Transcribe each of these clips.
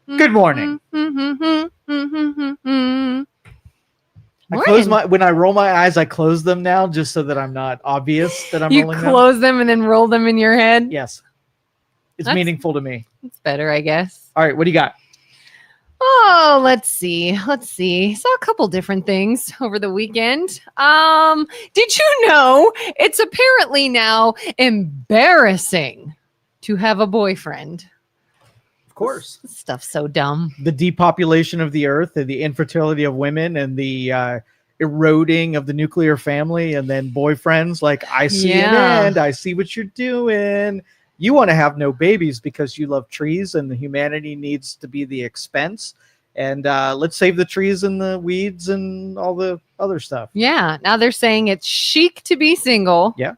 Good morning. When I roll my eyes, I close them now just so that I'm not obvious that I'm rolling them. You close them and then roll them in your head? Yes. It's meaningful to me. It's better, I guess. All right, what do you got? Oh, let's see. Saw a couple different things over the weekend. Did you know it's apparently now embarrassing to have a boyfriend? Of course. This stuff's so dumb. The depopulation of the earth and the infertility of women and the eroding of the nuclear family, and then boyfriends like, I see an end. I see what you're doing. You want to have no babies because you love trees and the humanity needs to be the expense. And let's save the trees and the weeds and all the other stuff. Yeah. Now they're saying it's chic to be single. Yeah.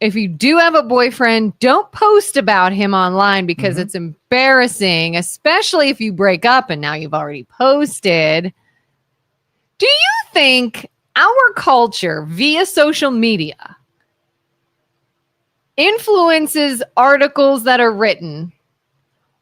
If you do have a boyfriend, don't post about him online because it's embarrassing, especially if you break up and now you've already posted. Do you think our culture via social media influences articles that are written?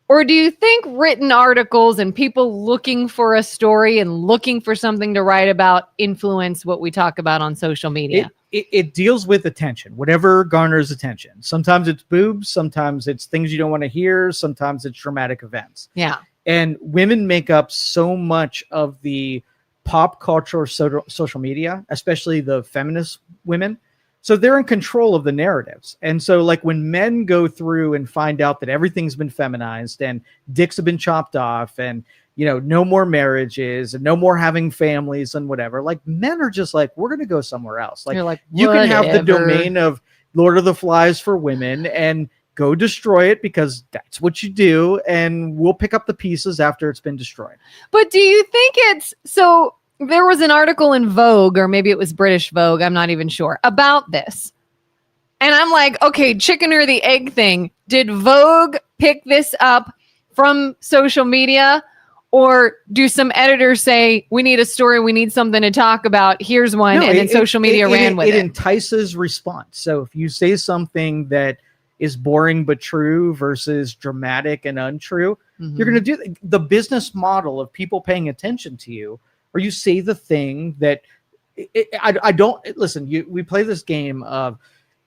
Or do you think written articles and people looking for a story and looking for something to write about influence what we talk about on social media? It deals with attention, whatever garners attention. Sometimes it's boobs, sometimes it's things you don't want to hear, sometimes it's traumatic events. Yeah. And women make up so much of the pop culture social media, especially the feminist women. So they're in control of the narratives. And so like when men go through and find out that everything's been feminized and dicks have been chopped off and, you know, no more marriages and no more having families and whatever, like men are just like, we're going to go somewhere else. Like you can have the domain of Lord of the Flies for women and go destroy it because that's what you do. And we'll pick up the pieces after it's been destroyed. But do you think it's so? There was an article in Vogue, or maybe it was British Vogue, I'm not even sure, about this. And I'm like, okay, chicken or the egg thing. Did Vogue pick this up from social media? Or do some editors say, we need a story, we need something to talk about, here's one, and then social media ran with it? It entices response. So if you say something that is boring but true versus dramatic and untrue, you're going to do the business model of people paying attention to you. Or you say the thing that I don't listen. We play this game of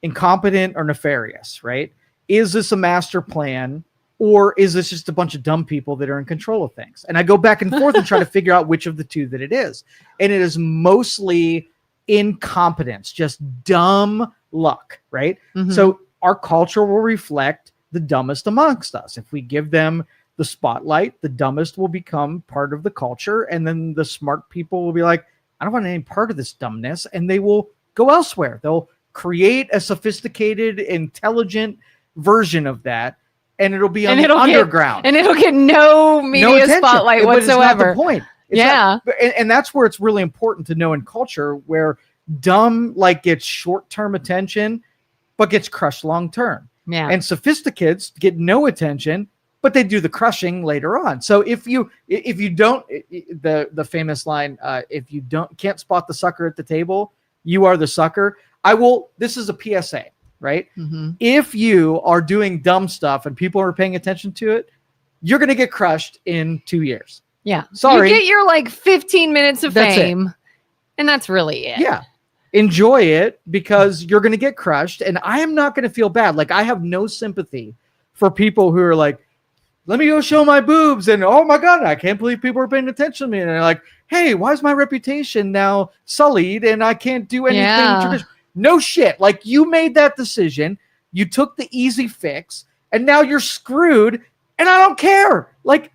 incompetent or nefarious, right? Is this a master plan, or is this just a bunch of dumb people that are in control of things? And I go back and forth and try to figure out which of the two that it is. And it is mostly incompetence, just dumb luck, right? So our culture will reflect the dumbest amongst us. If we give them the spotlight, the dumbest will become part of the culture. And then the smart people will be like, I don't want any part of this dumbness. And they will go elsewhere. They'll create a sophisticated, intelligent version of that. And it'll be on the underground. And it'll get no media spotlight whatsoever. It's not the point. And that's where it's really important to know in culture where dumb like gets short-term attention, but gets crushed long-term. Yeah. And sophisticates get no attention, but they do the crushing later on. So if you don't, the famous line, if you can't spot the sucker at the table, you are the sucker. This is a PSA, right? If you are doing dumb stuff and people are paying attention to it, you're going to get crushed in 2 years. Yeah. Sorry. You get your like 15 minutes of fame. And that's really it. Yeah. Enjoy it because you're going to get crushed. And I am not going to feel bad. Like I have no sympathy for people who are like, let me go show my boobs. And oh my God, I can't believe people are paying attention to me. And they're like, hey, why is my reputation now sullied and I can't do anything traditional? No shit. Like you made that decision. You took the easy fix and now you're screwed and I don't care. Like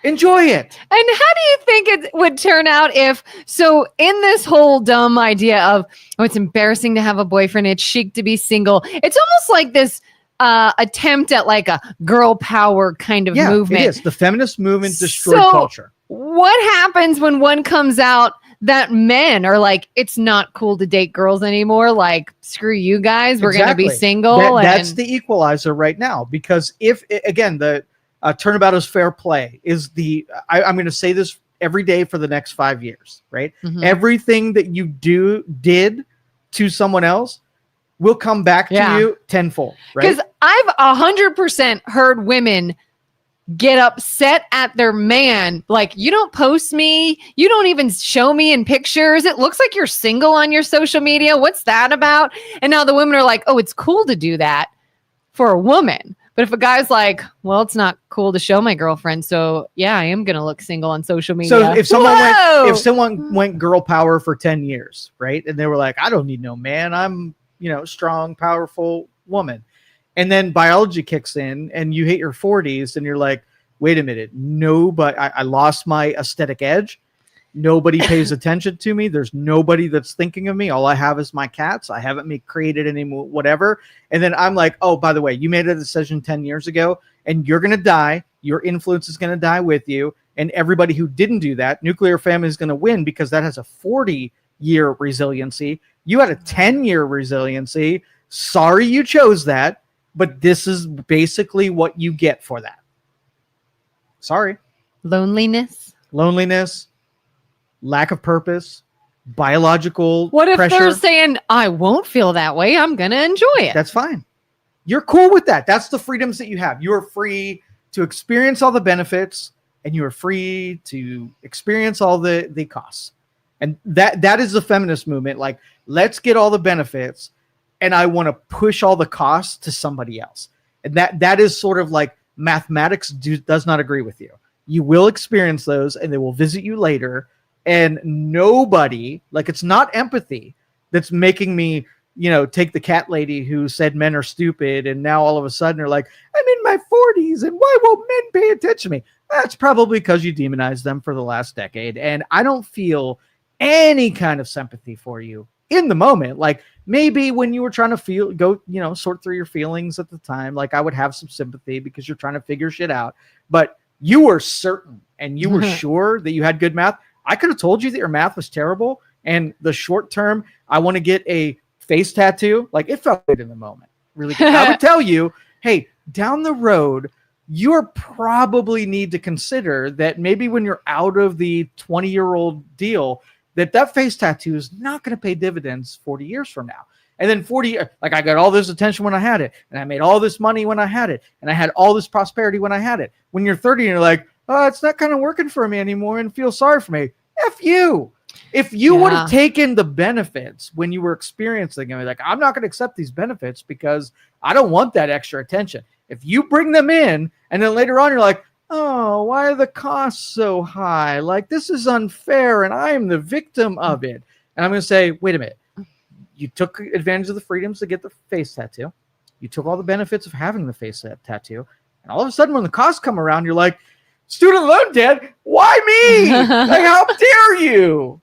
enjoy it. And how do you think it would turn out if, so in this whole dumb idea of, oh, it's embarrassing to have a boyfriend, it's chic to be single. It's almost like this attempt at like a girl power kind of movement. It is. The feminist movement destroyed culture. What happens when one comes out that men are like, it's not cool to date girls anymore? Like, screw you guys. We're going to be single. That's the equalizer right now. Because if, again, the turnabout is fair play is I'm going to say this every day for the next 5 years, right? Everything that you did to someone else will come back to you tenfold, right? Because I've 100% heard women get upset at their man. Like, you don't post me. You don't even show me in pictures. It looks like you're single on your social media. What's that about? And now the women are like, oh, it's cool to do that for a woman. But if a guy's like, well, it's not cool to show my girlfriend, so yeah, I am gonna look single on social media. So if someone went girl power for 10 years, right? And they were like, I don't need no man. I'm, strong, powerful woman. And then biology kicks in and you hit your 40s and you're like, wait a minute, I lost my aesthetic edge. Nobody pays attention to me. There's nobody that's thinking of me. All I have is my cats. I haven't created any more, whatever. And then I'm like, oh, by the way, you made a decision 10 years ago and you're going to die. Your influence is going to die with you. And everybody who didn't do that, nuclear family is going to win because that has a 40-year resiliency. You had a 10-year resiliency. Sorry you chose that, but this is basically what you get for that. Sorry. Loneliness. Lack of purpose, biological What if pressure. they're saying, I won't feel that way. I'm going to enjoy it. That's fine. You're cool with that. That's the freedoms that you have. You are free to experience all the benefits and you are free to experience all the costs. And that is the feminist movement. Like, let's get all the benefits and I want to push all the costs to somebody else. And that is sort of like mathematics does not agree with you. You will experience those and they will visit you later. And nobody, like, it's not empathy that's making me, take the cat lady who said men are stupid. And now all of a sudden they're like, I'm in my 40s and why won't men pay attention to me? That's probably because you demonized them for the last decade. And I don't feel any kind of sympathy for you in the moment. Like, maybe when you were trying to sort through your feelings at the time, like I would have some sympathy because you're trying to figure shit out. But you were certain and you were sure that you had good math. I could have told you that your math was terrible. And the short term, I want to get a face tattoo. Like, it felt good in the moment. Really good. I would tell you, hey, down the road, you're probably need to consider that maybe when you're out of the 20-year-old deal, that face tattoo is not going to pay dividends 40 years from now. And then 40, like, I got all this attention when I had it, and I made all this money when I had it, and I had all this prosperity when I had it. When you're 30 and you're like, oh, it's not kind of working for me anymore and feel sorry for me. F you. If you would have taken the benefits when you were experiencing it, like, I'm not going to accept these benefits because I don't want that extra attention. If you bring them in and then later on you're like, oh, why are the costs so high? Like, this is unfair and I am the victim of it. And I'm going to say, wait a minute. You took advantage of the freedoms to get the face tattoo. You took all the benefits of having the face tattoo. And all of a sudden when the costs come around, you're like, student loan debt? Why me? Like, how dare you?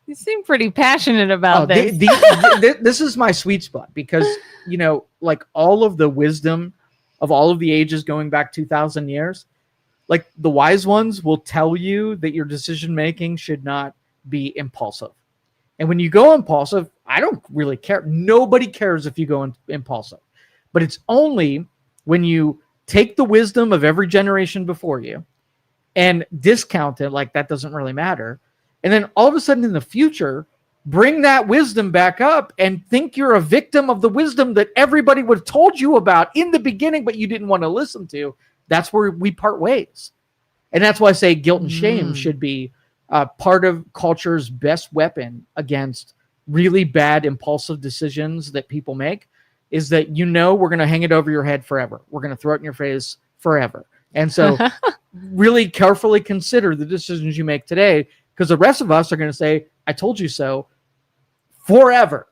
You seem pretty passionate about this. This is my sweet spot because, like, all of the wisdom of all of the ages going back 2,000 years, like, the wise ones will tell you that your decision making should not be impulsive. And when you go impulsive, I don't really care. Nobody cares if you go impulsive. But it's only when you take the wisdom of every generation before you and discount it like that doesn't really matter. And then all of a sudden in the future, bring that wisdom back up and think you're a victim of the wisdom that everybody would have told you about in the beginning, but you didn't want to listen to. That's where we part ways. And that's why I say guilt and shame should be part of culture's best weapon against really bad impulsive decisions that people make, is that, we're going to hang it over your head forever. We're going to throw it in your face forever. And so really carefully consider the decisions you make today, because the rest of us are going to say, I told you so forever.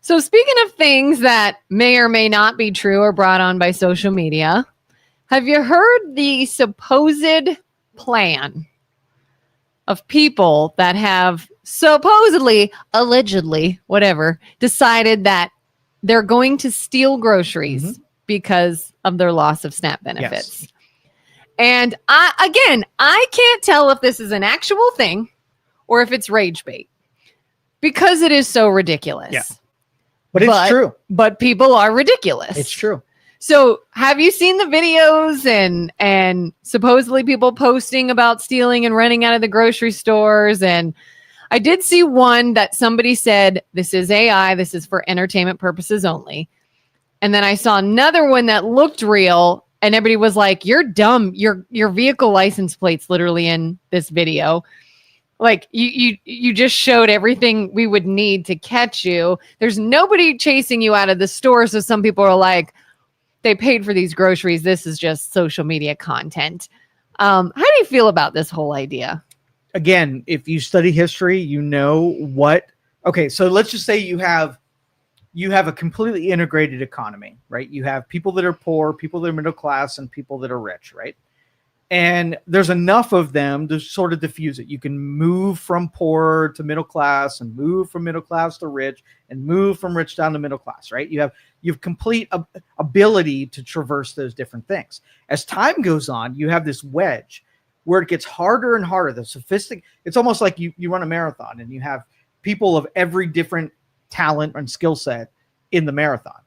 So speaking of things that may or may not be true or brought on by social media, have you heard the supposed plan of people that have supposedly, allegedly, whatever, decided that they're going to steal groceries because of their loss of SNAP benefits? Yes. And I can't tell if this is an actual thing or if it's rage bait because it is so ridiculous. Yeah. But it's true. But people are ridiculous. It's true. So have you seen the videos and supposedly people posting about stealing and running out of the grocery stores? And I did see one that somebody said, this is AI. This is for entertainment purposes only. And then I saw another one that looked real, and everybody was like, "You're dumb. Your vehicle license plate's literally in this video. Like you just showed everything we would need to catch you. There's nobody chasing you out of the store." So some people are like, they paid for these groceries. This is just social media content. How do you feel about this whole idea? Again, if you study history, you know what. Okay, so let's just say you have a completely integrated economy, right? You have people that are poor, people that are middle class, and people that are rich, right? And there's enough of them to sort of diffuse it. You can move from poor to middle class, and move from middle class to rich, and move from rich down to middle class, right? You have complete ability to traverse those different things. As time goes on, you have this wedge where it gets harder and harder. It's almost like you run a marathon and you have people of every different talent and skill set in the marathon.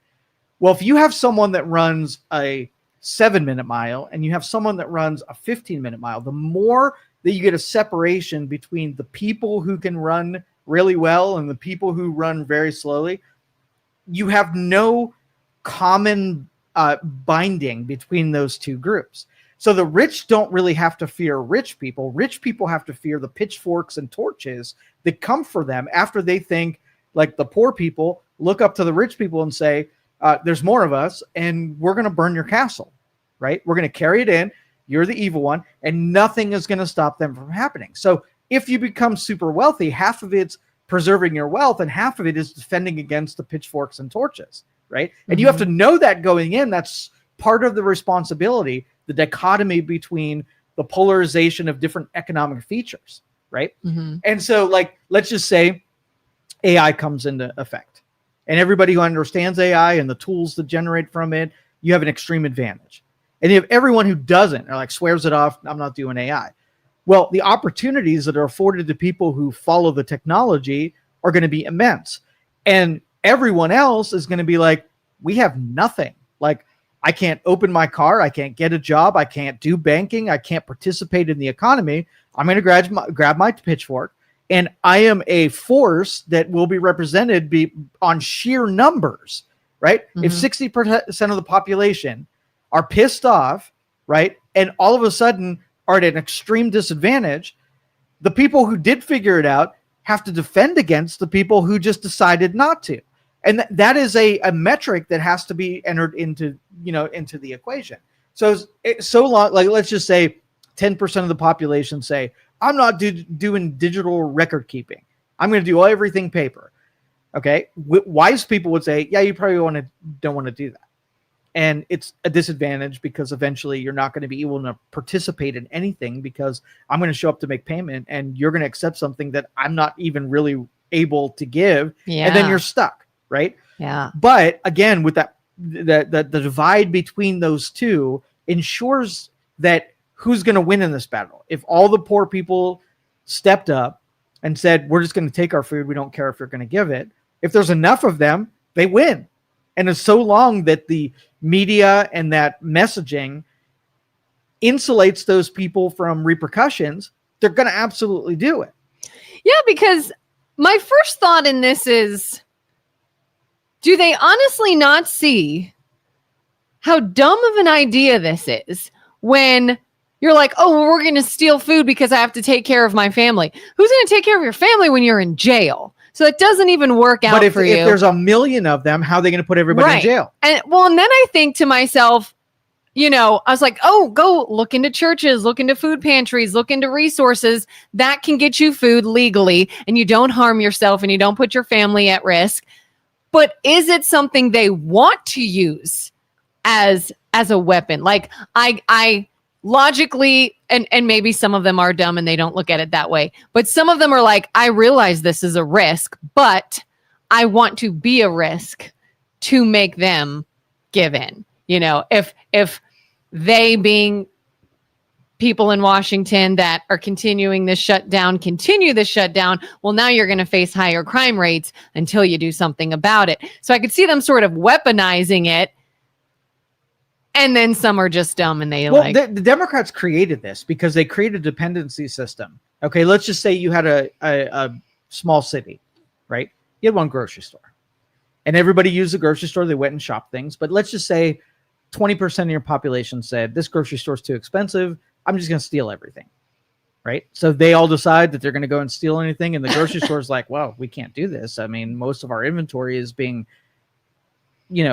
Well, if you have someone that runs a 7-minute mile and you have someone that runs a 15-minute mile, the more that you get a separation between the people who can run really well and the people who run very slowly, you have no common binding between those two groups. So the rich don't really have to fear rich people. Rich people have to fear the pitchforks and torches that come for them after they think, like the poor people look up to the rich people and say, there's more of us and we're going to burn your castle, right? We're going to carry it in. You're the evil one, and nothing is going to stop them from happening. So if you become super wealthy, half of it's preserving your wealth and half of it is defending against the pitchforks and torches, right? And you have to know that going in. That's part of the responsibility, the dichotomy between the polarization of different economic features, right? And so, like, let's just say AI comes into effect, and everybody who understands AI and the tools that generate from it, you have an extreme advantage. And you have everyone who doesn't, or like swears it off, I'm not doing AI. Well, the opportunities that are afforded to people who follow the technology are going to be immense. And everyone else is going to be like, we have nothing. Like, I can't open my car. I can't get a job. I can't do banking. I can't participate in the economy. I'm going to grab my pitchfork. And I am a force that will be represented on sheer numbers, right? If 60% of the population are pissed off, right, and all of a sudden are at an extreme disadvantage, the people who did figure it out have to defend against the people who just decided not to. And that is a metric that has to be entered into the equation. So it's so long, like, let's just say 10% of the population say, I'm not doing digital record keeping. I'm going to do everything paper. Okay. Wise people would say, yeah, you probably don't want to do that. And it's a disadvantage because eventually you're not going to be able to participate in anything because I'm going to show up to make payment and you're going to accept something that I'm not even really able to give. Yeah. And then you're stuck. Right. Yeah. But again, with the divide between those two ensures that who's going to win in this battle. If all the poor people stepped up and said, we're just going to take our food, we don't care if you're going to give it. If there's enough of them, they win. And it's so long that the media and that messaging insulates those people from repercussions, they're going to absolutely do it. Yeah, because my first thought in this is, do they honestly not see how dumb of an idea this is when you're like, oh, well, we're going to steal food because I have to take care of my family? Who's going to take care of your family when you're in jail? So it doesn't even work out for you. But if there's a million of them, how are they going to put everybody in jail? And then I think to myself, I was like, oh, go look into churches, look into food pantries, look into resources that can get you food legally and you don't harm yourself and you don't put your family at risk. But is it something they want to use as a weapon? Like I logically, and maybe some of them are dumb and they don't look at it that way, but some of them are like, I realize this is a risk, but I want to be a risk to make them give in. If they, being people in Washington that are continue the shutdown, well, now you're going to face higher crime rates until you do something about it. So I could see them sort of weaponizing it. And then some are just dumb and the Democrats created this because they created a dependency system. Okay, let's just say you had a small city, right? You had one grocery store. and everybody used the grocery store. They went and shopped things. But let's just say 20% of your population said, this grocery store is too expensive. I'm just going to steal everything. Right. So they all decide that they're going to go and steal anything. And the grocery store is like, well, we can't do this. I mean, most of our inventory is being,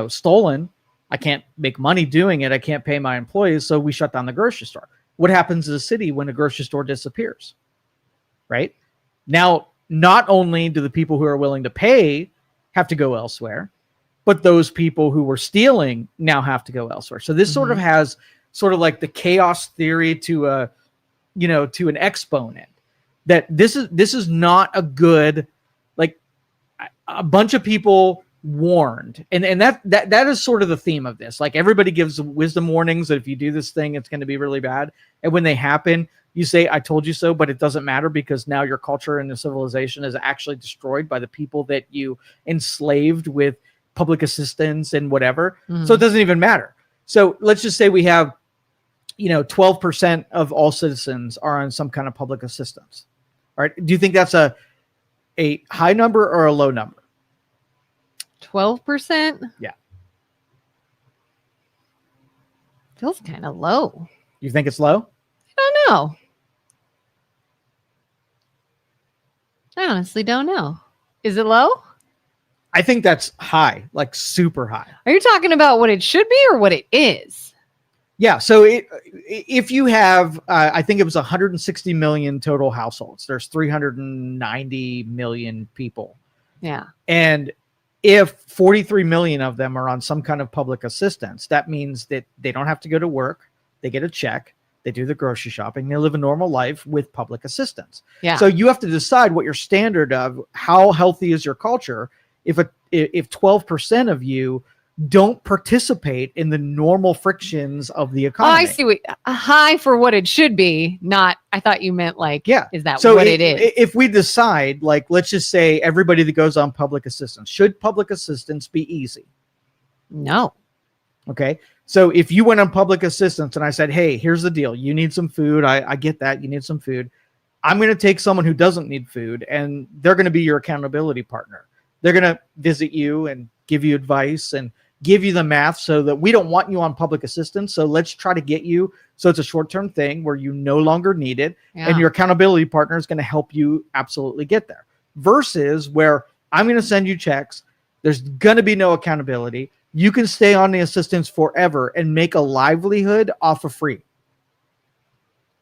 stolen. I can't make money doing it. I can't pay my employees. So we shut down the grocery store. What happens in the city when a grocery store disappears? Right now, not only do the people who are willing to pay have to go elsewhere, but those people who were stealing now have to go elsewhere. So this sort of has sort of like the chaos theory to an exponent, that this is not a good, like, a bunch of people warned. And that is sort of the theme of this. Like, everybody gives wisdom warnings that if you do this thing, it's going to be really bad. And when they happen, you say, I told you so, but it doesn't matter, because now your culture and your civilization is actually destroyed by the people that you enslaved with public assistance and whatever. So it doesn't even matter. So let's just say we have 12% of all citizens are on some kind of public assistance. All right. Do you think that's a high number or a low number? 12%? Yeah. Feels kind of low. You think it's low? I don't know. I honestly don't know. Is it low? I think that's high, like super high. Are you talking about what it should be or what it is? Yeah. So if you have, I think it was 160 million total households. There's 390 million people. Yeah. And if 43 million of them are on some kind of public assistance, that means that they don't have to go to work. They get a check. They do the grocery shopping. They live a normal life with public assistance. Yeah. So you have to decide what your standard of how healthy is your culture. If 12% of you don't participate in the normal frictions of the economy. Oh, I see. A high for what it should be. Not, I thought you meant like, is that so what it is? If we decide, like, let's just say everybody that goes on public assistance, should public assistance be easy? No. Okay. So if you went on public assistance and I said, hey, here's the deal. You need some food. I get that. You need some food. I'm going to take someone who doesn't need food, and they're going to be your accountability partner. They're going to visit you and give you advice and give you the math, so that we don't want you on public assistance. So let's try to get you. So it's a short-term thing where you no longer need it. Yeah. And your accountability partner is going to help you absolutely get there, versus where I'm going to send you checks. There's going to be no accountability. You can stay on the assistance forever and make a livelihood off of free.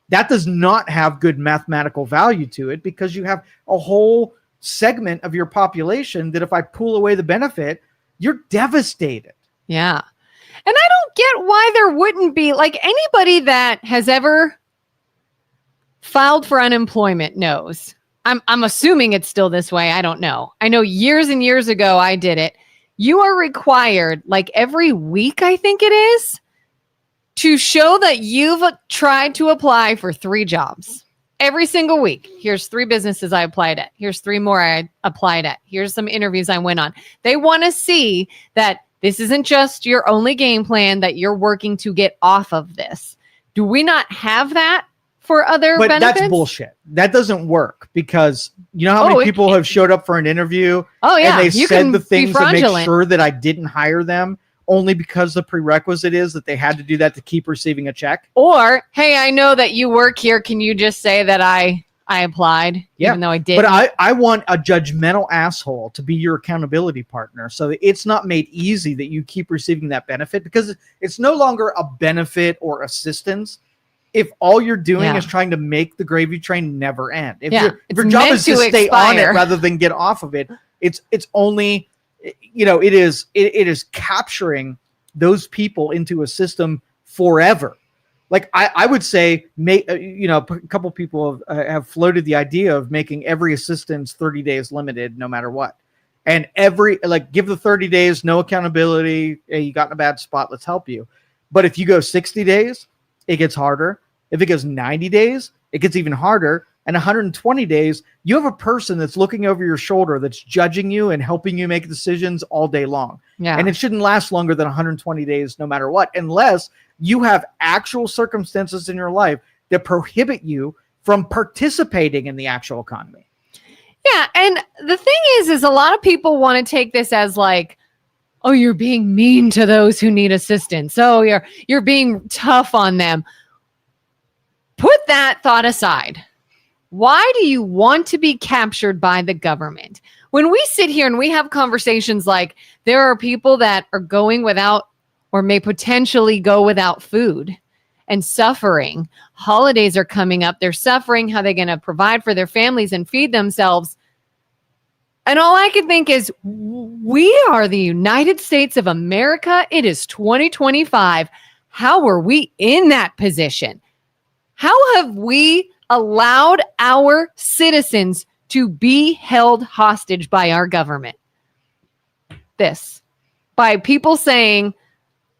That does not have good mathematical value to it, because you have a whole segment of your population that if I pull away the benefit, you're devastated. Yeah. And I don't get why there wouldn't be, like, anybody that has ever filed for unemployment knows. I'm assuming it's still this way. I don't know. I know years and years ago I did it. You are required, like, every week, I think it is, to show that you've tried to apply for 3 jobs. Every single week. Here's 3 businesses I applied at. Here's 3 more I applied at. Here's some interviews I went on. They want to see that this isn't just your only game plan, that you're working to get off of this. Do we not have that for other benefits? That's bullshit. That doesn't work, because you know how many people have showed up for an interview and they said the things to make sure that I didn't hire them, only because the prerequisite is that they had to do that to keep receiving a check. Or, hey, I know that you work here. Can you just say that I applied, even though I didn't? But I want a judgmental asshole to be your accountability partner, so that it's not made easy that you keep receiving that benefit, because it's no longer a benefit or assistance if all you're doing is trying to make the gravy train never end. If your job is to stay on it rather than get off of it, it's only... it is capturing those people into a system forever. Like I would say, a couple people have floated the idea of making every assistance 30 days limited, no matter what. And give the 30 days, no accountability. Hey, you got in a bad spot. Let's help you. But if you go 60 days, it gets harder. If it goes 90 days, it gets even harder. And 120 days, you have a person that's looking over your shoulder, that's judging you and helping you make decisions all day long. Yeah. And it shouldn't last longer than 120 days, no matter what, unless you have actual circumstances in your life that prohibit you from participating in the actual economy. Yeah. And the thing is a lot of people want to take this as like, oh, you're being mean to those who need assistance. Oh, you're being tough on them. Put that thought aside. Why do you want to be captured by the government? When we sit here and we have conversations like there are people that are going without or may potentially go without food and suffering. Holidays are coming up. They're suffering. How are they going to provide for their families and feed themselves? And all I can think is we are the United States of America. It is 2025. How are we in that position? How have we allowed our citizens to be held hostage by our government? By people saying,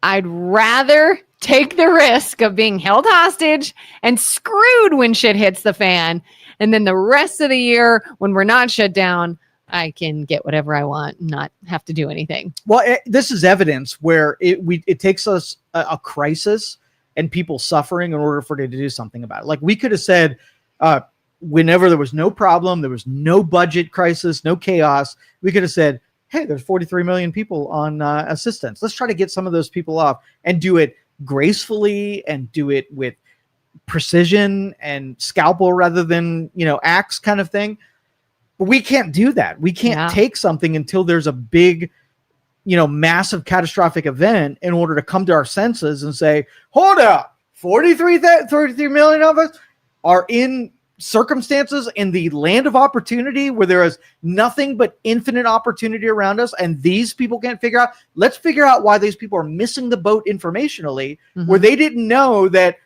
I'd rather take the risk of being held hostage and screwed when shit hits the fan. And then the rest of the year, when we're not shut down, I can get whatever I want and not have to do anything. Well, this is evidence where it takes us a crisis and people suffering in order for it to do something about it. Like we could have said, whenever there was no problem, there was no budget crisis, no chaos, we could have said, hey, there's 43 million people on assistance. Let's try to get some of those people off and do it gracefully and do it with precision and scalpel rather than, axe kind of thing. But we can't do that. We can't take something until there's a big, massive catastrophic event in order to come to our senses and say, hold up, 33 million of us are in circumstances in the land of opportunity where there is nothing but infinite opportunity around us, and these people can't figure out. Let's figure out why these people are missing the boat informationally, where they didn't know that.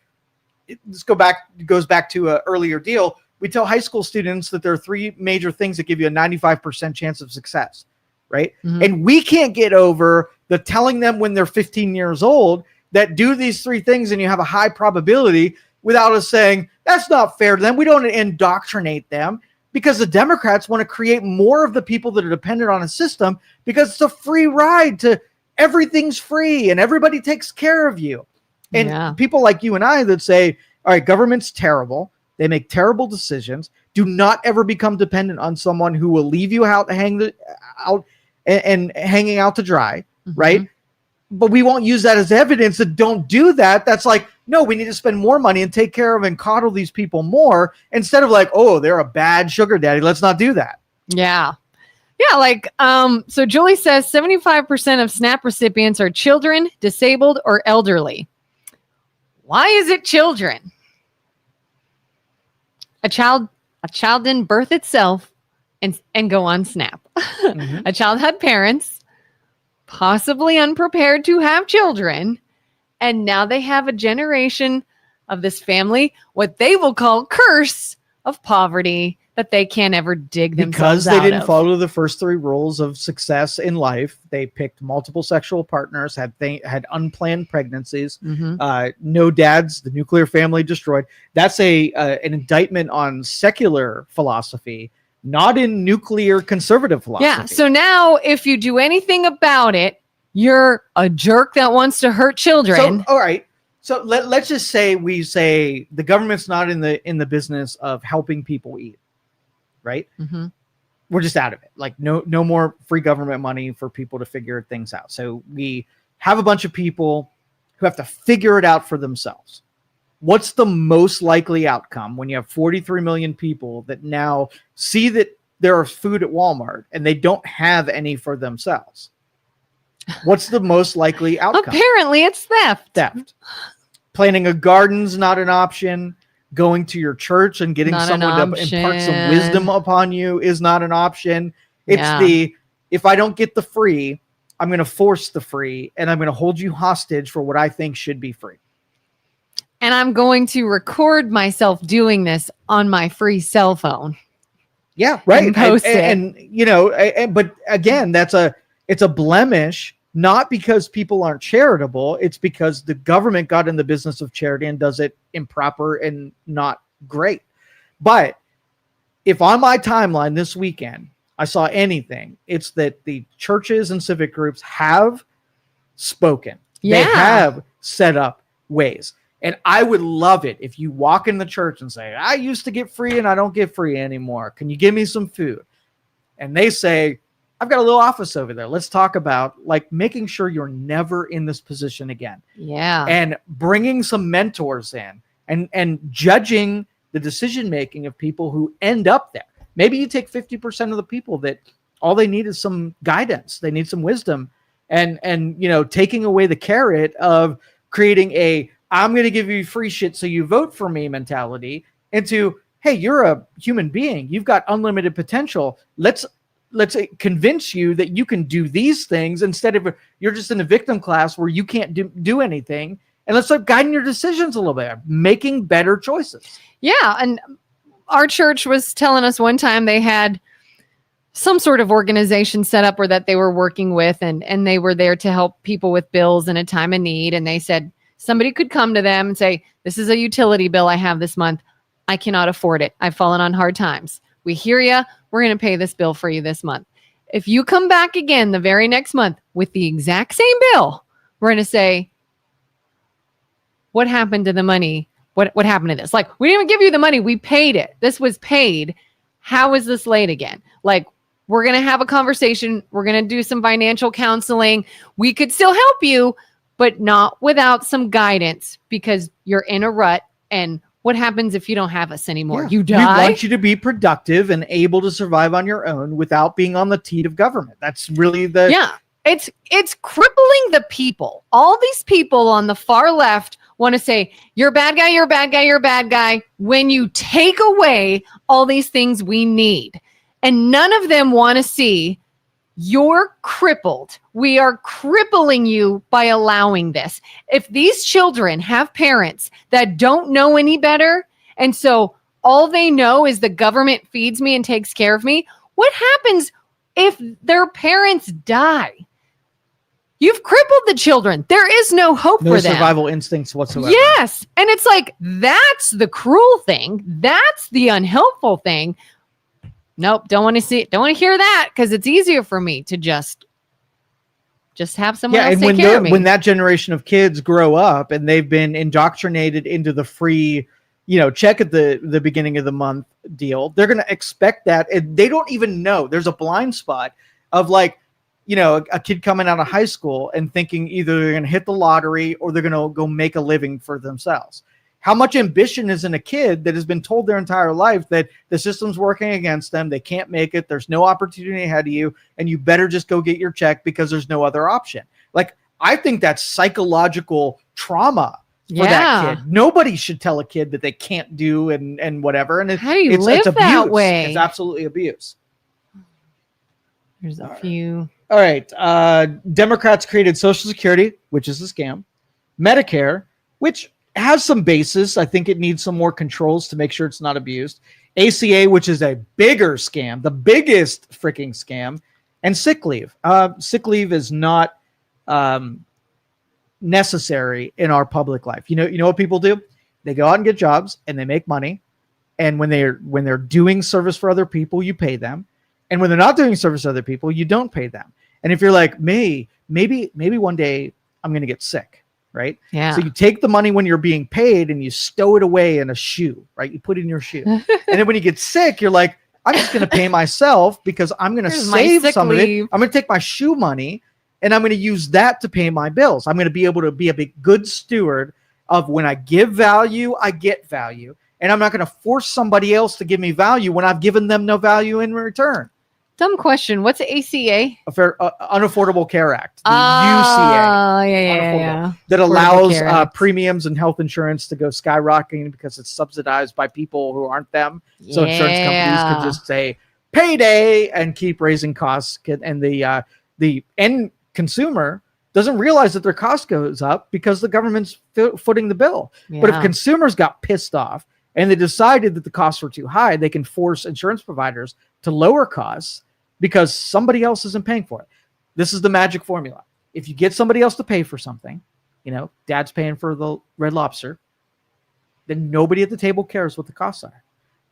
This goes back to an earlier deal. We tell high school students that there are three major things that give you a 95% chance of success, right? And we can't get over the telling them when they're 15 years old that do these three things and you have a high probability, without us saying, that's not fair to them. We don't indoctrinate them, because the Democrats want to create more of the people that are dependent on a system because it's a free ride to everything's free and everybody takes care of you. And people like you and I that say, all right, government's terrible. They make terrible decisions. Do not ever become dependent on someone who will leave you out hanging out to dry, right? But we won't use that as evidence that don't do that. That's like, no, we need to spend more money and take care of and coddle these people more instead of like, oh, they're a bad sugar daddy. Let's not do that. Yeah. So Julie says 75% of SNAP recipients are children, disabled, or elderly. Why is it children? A child didn't birth itself and go on SNAP. A child had parents, possibly unprepared to have children, and now they have a generation of this family, what they will call curse of poverty, that they can't ever dig themselves out of. Because they didn't follow the first three rules of success in life. They picked multiple sexual partners, had unplanned pregnancies, no dads, the nuclear family destroyed. That's an indictment on secular philosophy, not in nuclear conservative philosophy. Yeah. So now if you do anything about it, you're a jerk that wants to hurt children. So, all right. So let's just say we say the government's not in the business of helping people eat, right? We're just out of it. Like no more free government money for people to figure things out. So we have a bunch of people who have to figure it out for themselves. What's the most likely outcome when you have 43 million people that now see that there is food at Walmart and they don't have any for themselves? What's the most likely outcome? Apparently it's theft. Planting a garden's not an option. Going to your church and getting someone to impart some wisdom upon you is not an option. It's if I don't get the free, I'm going to force the free, and I'm going to hold you hostage for what I think should be free. And I'm going to record myself doing this on my free cell phone. Yeah, right. And post it. And but again, it's a blemish, not because people aren't charitable. It's because the government got in the business of charity and does it improper and not great. But if on my timeline this weekend, I saw anything, it's that the churches and civic groups have spoken. Yeah. They have set up ways. And I would love it if you walk in the church and say, I used to get free and I don't get free anymore. Can you give me some food? And they say, I've got a little office over there. Let's talk about like making sure you're never in this position again. Yeah. And bringing some mentors in and judging the decision making of people who end up there. Maybe you take 50% of the people that all they need is some guidance. They need some wisdom, and taking away the carrot of creating a I'm going to give you free shit so you vote for me mentality into, hey, you're a human being. You've got unlimited potential. Let's convince you that you can do these things instead of you're just in a victim class where you can't do anything. And let's start guiding your decisions a little bit, making better choices. Yeah. And our church was telling us one time they had some sort of organization set up or that they were working with, and they were there to help people with bills in a time of need. And they said somebody could come to them and say, this is a utility bill I have this month. I cannot afford it. I've fallen on hard times. We hear you. We're going to pay this bill for you this month. If you come back again the very next month with the exact same bill, we're going to say, what happened to the money? What happened to this? Like, we didn't even give you the money. We paid it. This was paid. How is this late again? Like, we're going to have a conversation. We're going to do some financial counseling. We could still help you, but not without some guidance, because you're in a rut. And what happens if you don't have us anymore? Yeah. You die. We want you to be productive and able to survive on your own without being on the teat of government. That's really the... Yeah. It's crippling the people. All these people on the far left want to say, you're a bad guy, you're a bad guy, you're a bad guy, when you take away all these things we need. And none of them want to see you're crippled. We are crippling you by allowing this. If these children have parents that don't know any better, and so all they know is the government feeds me and takes care of me, what happens if their parents die? You've crippled the children. There is no hope for them. No survival instincts whatsoever. Yes. And it's like, that's the cruel thing. That's the unhelpful thing. Nope. Don't want to see it. Don't want to hear that, because it's easier for me to just have someone else take care of me. When that generation of kids grow up and they've been indoctrinated into the free, check at the beginning of the month deal, they're going to expect that. And they don't even know. There's a blind spot of like, a kid coming out of high school and thinking either they're going to hit the lottery or they're going to go make a living for themselves. How much ambition is in a kid that has been told their entire life that the system's working against them, they can't make it, there's no opportunity ahead of you, and you better just go get your check because there's no other option. Like, I think that's psychological trauma for that kid. Nobody should tell a kid that they can't do and whatever. And how do you live it's that abuse. way? It's absolutely abuse. There's a few. All right. Democrats created Social Security, which is a scam. Medicare, which has some basis. I think it needs some more controls to make sure it's not abused. ACA, which is a bigger scam, the biggest freaking scam. And sick leave. Sick leave is not necessary in our public life. You know what people do? They go out and get jobs and they make money. And when they're doing service for other people, you pay them. And when they're not doing service for other people, you don't pay them. And if you're like me, maybe one day I'm going to get sick, right? Yeah. So you take the money when you're being paid and you stow it away in a shoe, right? You put it in your shoe. And then when you get sick, you're like, I'm just going to pay myself because I'm going to save some of it. I'm going to take my shoe money and I'm going to use that to pay my bills. I'm going to be able to be a good steward of when I give value, I get value. And I'm not going to force somebody else to give me value when I've given them no value in return. Dumb question. What's ACA? Unaffordable Care Act. The UCA. Yeah. That allows premiums and health insurance to go skyrocketing because it's subsidized by people who aren't them. So insurance companies could just say payday and keep raising costs. And the end consumer doesn't realize that their cost goes up because the government's footing the bill. Yeah. But if consumers got pissed off and they decided that the costs were too high, they can force insurance providers to lower costs because somebody else isn't paying for it. This is the magic formula. If you get somebody else to pay for something, dad's paying for the Red Lobster, then nobody at the table cares what the costs are.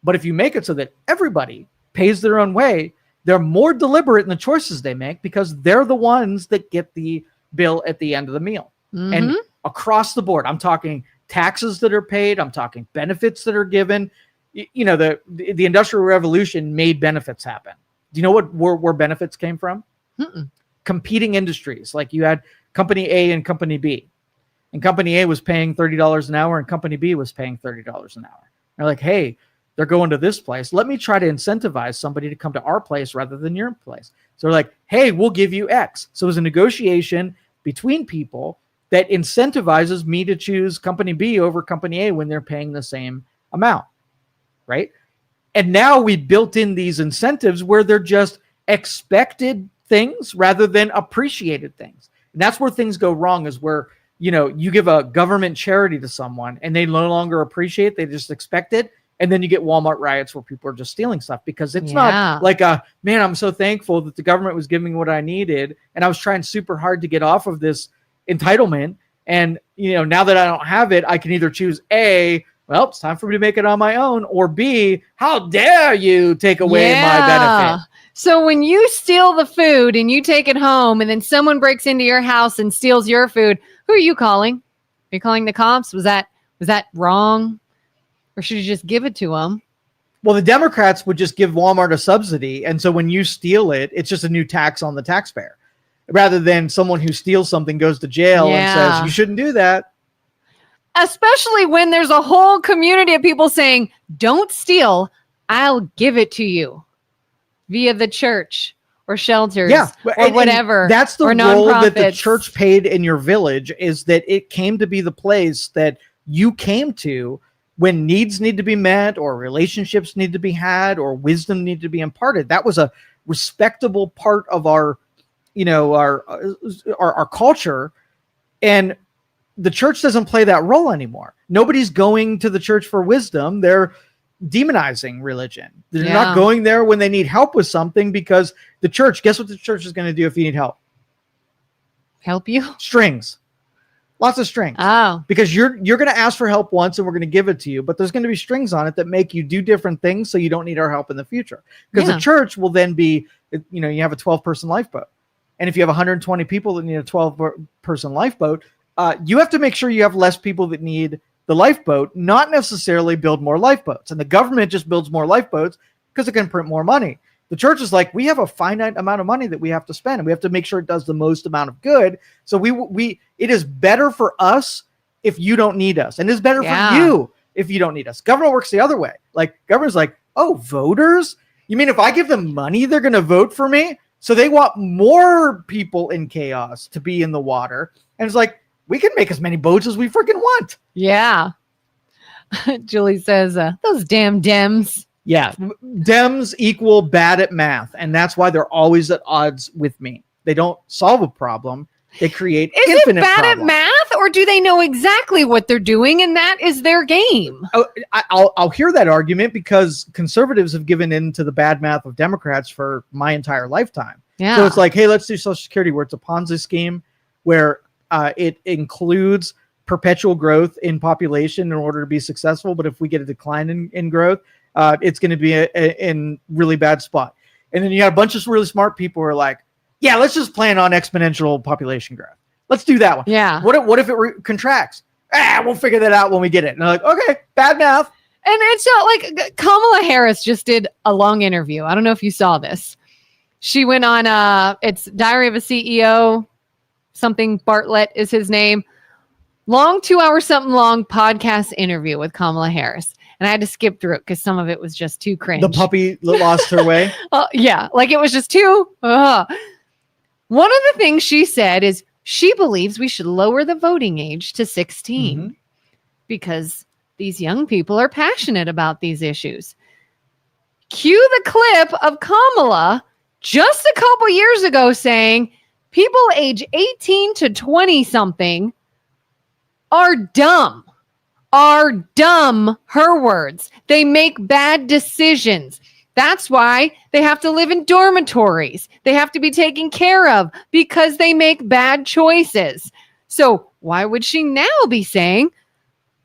But if you make it so that everybody pays their own way, they're more deliberate in the choices they make because they're the ones that get the bill at the end of the meal. Mm-hmm. And across the board, I'm talking taxes that are paid, I'm talking benefits that are given. The Industrial Revolution made benefits happen. Do you know where benefits came from? Mm-mm. Competing industries. Like you had company A and company B. And company A was paying $30 an hour and company B was paying $30 an hour. They're like, hey, they're going to this place. Let me try to incentivize somebody to come to our place rather than your place. So they're like, hey, we'll give you X. So it was a negotiation between people that incentivizes me to choose company B over company A when they're paying the same amount, right? And now we built in these incentives where they're just expected things rather than appreciated things. And that's where things go wrong, is where, you give a government charity to someone and they no longer appreciate, they just expect it. And then you get Walmart riots where people are just stealing stuff because it's not like man, I'm so thankful that the government was giving me what I needed. And I was trying super hard to get off of this entitlement. And, now that I don't have it, I can either choose A, well, it's time for me to make it on my own, or B, how dare you take away my benefit? So when you steal the food and you take it home and then someone breaks into your house and steals your food, who are you calling? Are you calling the cops? Was that wrong? Or should you just give it to them? Well, the Democrats would just give Walmart a subsidy. And so when you steal it, it's just a new tax on the taxpayer. Rather than someone who steals something goes to jail and says, you shouldn't do that. Especially when there's a whole community of people saying, don't steal, I'll give it to you via the church or shelters or whatever. And that's the role that the church played in your village, is that it came to be the place that you came to when needs need to be met or relationships need to be had or wisdom need to be imparted. That was a respectable part of our culture. And the church doesn't play that role anymore. Nobody's going to the church for wisdom. They're demonizing religion. They're not going there when they need help with something, because the church, guess what the church is going to do if you need help? Help you? Strings. Lots of strings. Oh. Because you're going to ask for help once and we're going to give it to you, but there's going to be strings on it that make you do different things so you don't need our help in the future. Because the church will then be, you have a 12-person lifeboat. And if you have 120 people that need a 12-person lifeboat, you have to make sure you have less people that need the lifeboat, not necessarily build more lifeboats. And the government just builds more lifeboats because it can print more money. The church is like, we have a finite amount of money that we have to spend, and we have to make sure it does the most amount of good. So it is better for us if you don't need us, and it's better for you if you don't need us. Government works the other way. Like, government's like, oh, voters? You mean if I give them money, they're going to vote for me? So they want more people in chaos to be in the water. And it's like, we can make as many boats as we freaking want. Yeah. Julie says, those damn Dems. Yeah. Dems equal bad at math. And that's why they're always at odds with me. They don't solve a problem. They create infinite Is it bad problems. at math, or do they know exactly what they're doing and that is their game? Oh, I'll hear that argument, because conservatives have given in to the bad math of Democrats for my entire lifetime. Yeah. So it's like, hey, let's do Social Security, where it's a Ponzi scheme where it includes perpetual growth in population in order to be successful. But if we get a decline in growth, it's going to be in really bad spot. And then you got a bunch of really smart people who are like, yeah, let's just plan on exponential population growth. Let's do that one. Yeah. What if it contracts? We'll figure that out when we get it. And they're like, okay, bad math. And it's not like Kamala Harris just did a long interview. I don't know if you saw this. She went on, it's Diary of a CEO, something Bartlett is his name. Long 2 hours, something long podcast interview with Kamala Harris. And I had to skip through it because some of it was just too cringe. The puppy that lost her way? Yeah, like it was just too... One of the things she said is she believes we should lower the voting age to 16 because these young people are passionate about these issues. Cue the clip of Kamala just a couple years ago saying people age 18 to 20 something are dumb. Her words. They make bad decisions. That's why they have to live in dormitories. They have to be taken care of because they make bad choices. So why would she now be saying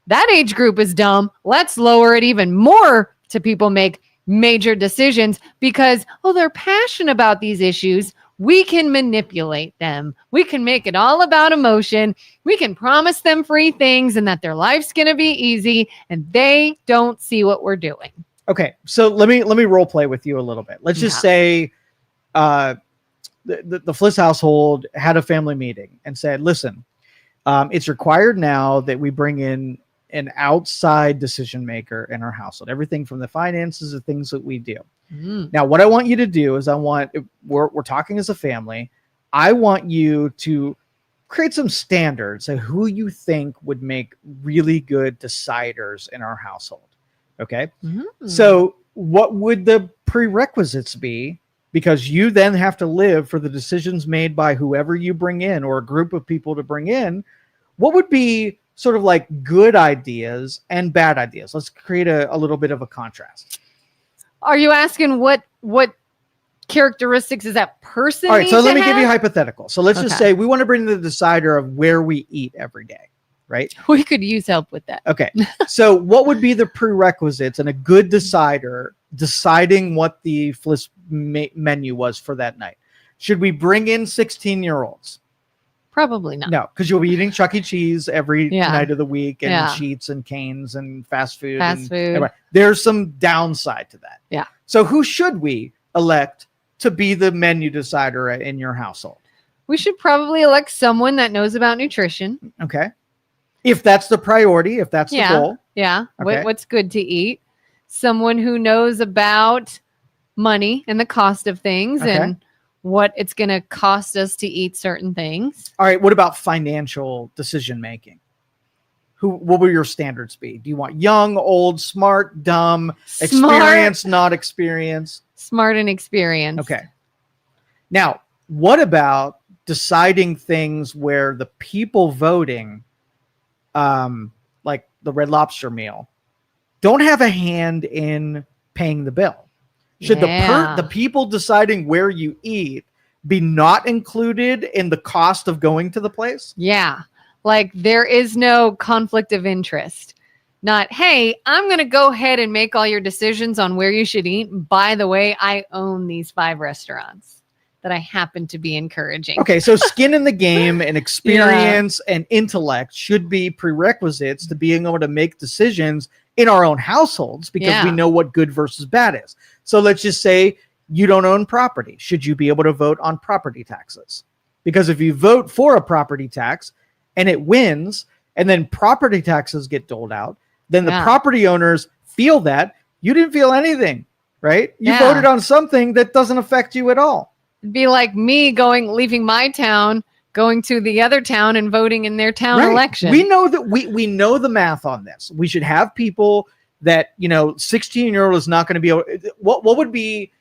that age group is dumb? Let's lower it even more to people make major decisions because, they're passionate about these issues. We can manipulate them. We can make it all about emotion. We can promise them free things and that their life's going to be easy, and they don't see what we're doing. Okay, so let me role play with you a little bit. Let's just say the Fliss household had a family meeting and said, listen, it's required now that we bring in an outside decision maker in our household, everything from the finances to things that we do. Now, what I want you to do is we're talking as a family. I want you to create some standards of who you think would make really good deciders in our household. Okay. So what would the prerequisites be? Because you then have to live for the decisions made by whoever you bring in or a group of people to bring in. What would be sort of like good ideas and bad ideas? Let's create a little bit of a contrast. Are you asking what characteristics is that person? All right, so let me give you a hypothetical. So let's just say we want to bring the decider of where we eat every day, right? We could use help with that. Okay. So what would be the prerequisites and a good decider deciding what the Fliss menu was for that night? Should we bring in 16-year-olds? Probably not. No, because you'll be eating Chuck E. Cheese every night of the week and Sheets and Canes and fast food. There's some downside to that. Yeah. So who should we elect to be the menu decider in your household? We should probably elect someone that knows about nutrition. Okay. If that's the priority, if that's the goal. Yeah. Okay. What's good to eat. Someone who knows about money and the cost of things and what it's going to cost us to eat certain things. All right. What about financial decision making? What will your standards be? Do you want young, old, smart, dumb, experienced, not experienced? Smart and experienced. Okay. Now, what about deciding things where the people voting, like the Red Lobster meal, don't have a hand in paying the bill? Should the people deciding where you eat be not included in the cost of going to the place? Yeah. Like there is no conflict of interest. Not, hey, I'm going to go ahead and make all your decisions on where you should eat. By the way, I own these 5 restaurants that I happen to be encouraging. Okay, so skin in the game and experience and intellect should be prerequisites to being able to make decisions in our own households because we know what good versus bad is. So let's just say you don't own property. Should you be able to vote on property taxes? Because if you vote for a property tax and it wins, and then property taxes get doled out, then the property owners feel that you didn't feel anything, right? You voted on something that doesn't affect you at all. It'd be like me leaving my town, going to the other town and voting in their town election. We know that we know the math on this. We should have people that, 16-year-old is not going to be able. What would be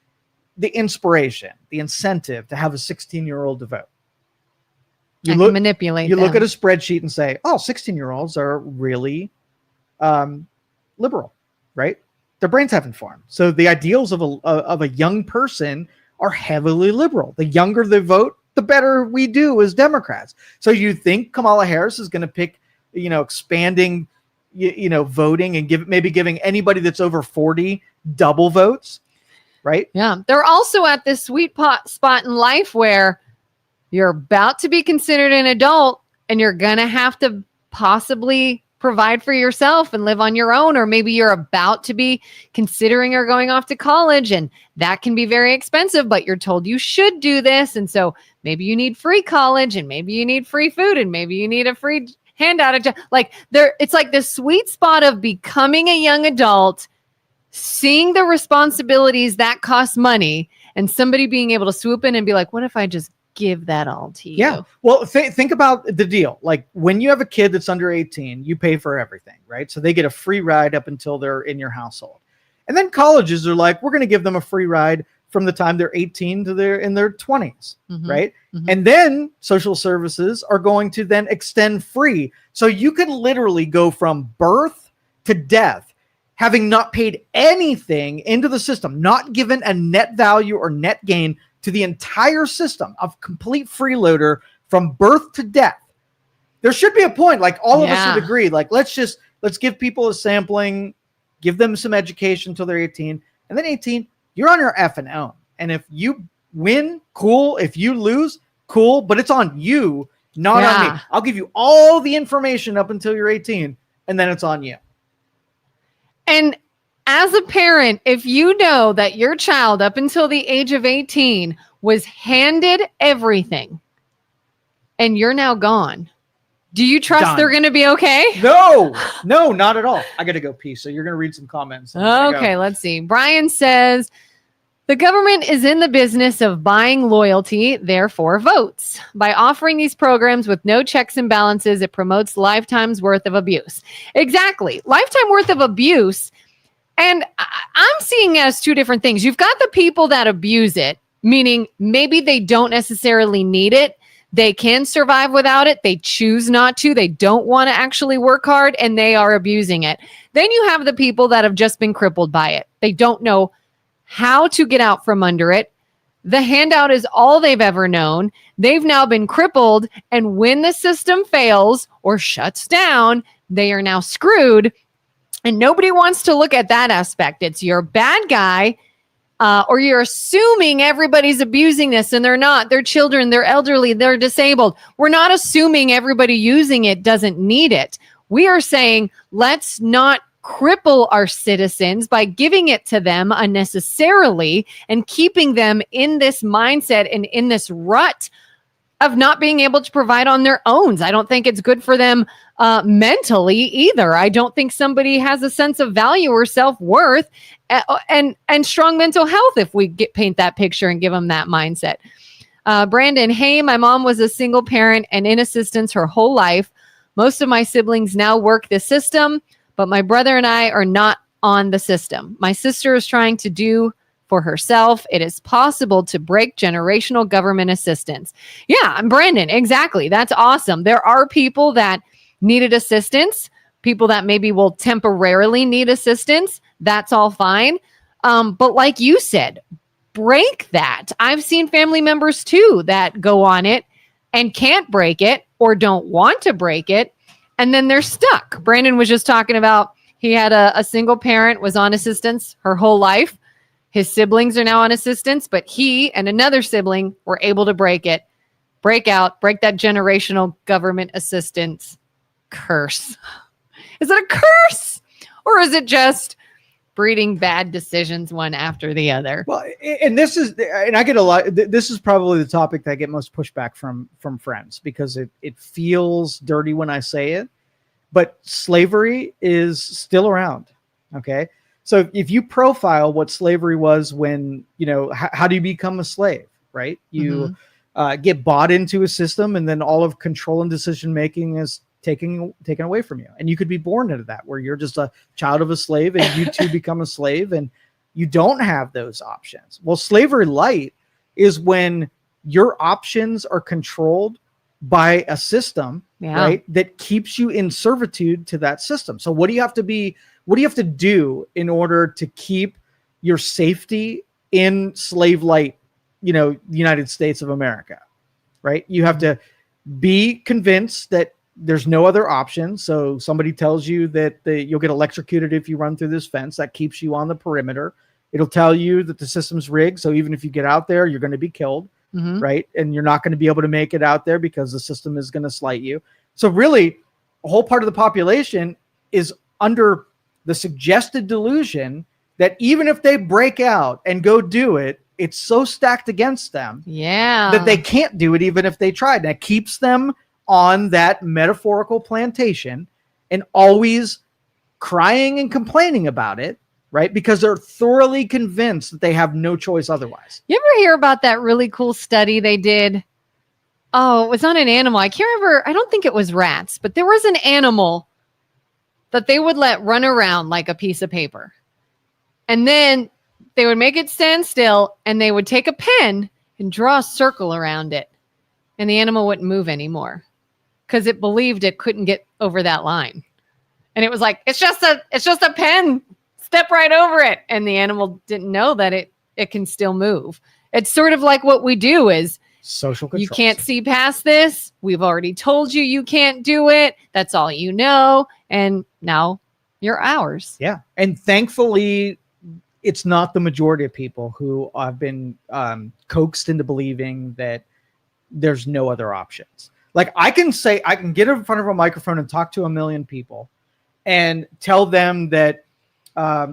the inspiration, the incentive to have a 16-year-old to vote? You manipulate. You look at a spreadsheet and say, "Oh, 16-year-olds are really liberal, right? Their brains haven't formed. So the ideals of a young person are heavily liberal. The younger they vote, the better we do as Democrats. So you think Kamala Harris is going to pick, expanding, voting and giving anybody that's over 40 double votes, right? Yeah. They're also at this sweet spot in life where you're about to be considered an adult and you're going to have to possibly provide for yourself and live on your own, or maybe you're about to be considering or going off to college, and that can be very expensive, but you're told you should do this. And so maybe you need free college, and maybe you need free food, and maybe you need a free handout. It's like this sweet spot of becoming a young adult, seeing the responsibilities that cost money, and somebody being able to swoop in and be like, what if I just give that all to you? Yeah. Well, think about the deal. Like when you have a kid that's under 18, you pay for everything, right? So they get a free ride up until they're in your household. And then colleges are like, we're going to give them a free ride from the time they're 18 to they're in their 20s, right? Mm-hmm. And then social services are going to then extend free. So you can literally go from birth to death, having not paid anything into the system, not given a net value or net gain to the entire system of complete freeloader from birth to death. There should be a point, like all of us would agree, like let's give people a sampling, give them some education until they're 18, and then 18, you're on your effing own. And if you win, cool. If you lose, cool. But it's on you, not on me. I'll give you all the information up until you're 18, and then it's on you. as a parent, if you know that your child up until the age of 18 was handed everything and you're now gone. Do you trust Done. they're going to be okay? No, not at all. I got to go pee. So you're going to read some comments. Okay, let's see. Brian says, the government is in the business of buying loyalty, therefore votes. By offering these programs with no checks and balances, it promotes lifetime's worth of abuse. Exactly. Lifetime worth of abuse. And I'm seeing it as two different things. You've got the people that abuse it, meaning maybe they don't necessarily need it. They can survive without it. They choose not to. They don't want to actually work hard and they are abusing it. Then you have the people that have just been crippled by it. They don't know how to get out from under it. The handout is all they've ever known. They've now been crippled. And when the system fails or shuts down, they are now screwed. And nobody wants to look at that aspect. It's you're a bad guy. Or you're assuming everybody's abusing this and they're not. They're children, they're elderly, they're disabled. We're not assuming everybody using it doesn't need it. We are saying, let's not cripple our citizens by giving it to them unnecessarily and keeping them in this mindset and in this rut of not being able to provide on their own. I don't think it's good for them mentally either. I don't think somebody has a sense of value or self-worth and strong mental health if we paint that picture and give them that mindset. Brandon, hey, my mom was a single parent and in assistance her whole life. Most of my siblings now work the system, but my brother and I are not on the system. My sister is trying to do for herself. It is possible to break generational government assistance. Yeah, I'm Brandon. Exactly. That's awesome. There are people that needed assistance, people that maybe will temporarily need assistance. That's all fine. But like you said, break that. I've seen family members too that go on it and can't break it or don't want to break it. And then they're stuck. Brandon was just talking about he had a single parent, was on assistance her whole life. His siblings are now on assistance, but he and another sibling were able to break it, break that generational government assistance curse. Is it a curse or is it just breeding bad decisions one after the other? Well, and I get a lot. This is probably the topic that I get most pushback from friends because it feels dirty when I say it, but slavery is still around. Okay. So if you profile what slavery was when, how do you become a slave, right? You get bought into a system and then all of control and decision-making is taken away from you. And you could be born into that where you're just a child of a slave and you too become a slave and you don't have those options. Well, slavery light is when your options are controlled by a system, right? That keeps you in servitude to that system. So what do you have to do in order to keep your safety in slave light, the United States of America, right? You have to be convinced that there's no other option. So somebody tells you that you'll get electrocuted if you run through this fence. That keeps you on the perimeter. It'll tell you that the system's rigged. So even if you get out there, you're going to be killed, right? And you're not going to be able to make it out there because the system is going to slight you. So really, a whole part of the population is under the suggested delusion that even if they break out and go do it, it's so stacked against them that they can't do it even if they tried. That keeps them on that metaphorical plantation and always crying and complaining about it, right? Because they're thoroughly convinced that they have no choice otherwise. You ever hear about that really cool study they did? Oh, it was on an animal. I can't remember. I don't think it was rats, but there was an animal that they would let run around like a piece of paper. And then they would make it stand still and they would take a pen and draw a circle around it. And the animal wouldn't move anymore because it believed it couldn't get over that line. And it was like, it's just a pen. Step right over it. And the animal didn't know that it can still move. It's sort of like what we do is social control. You can't see past this. We've already told you can't do it. That's all you know. And now you're ours. Yeah. And thankfully, it's not the majority of people who have been coaxed into believing that there's no other options. Like I can get in front of a microphone and talk to 1 million people and tell them that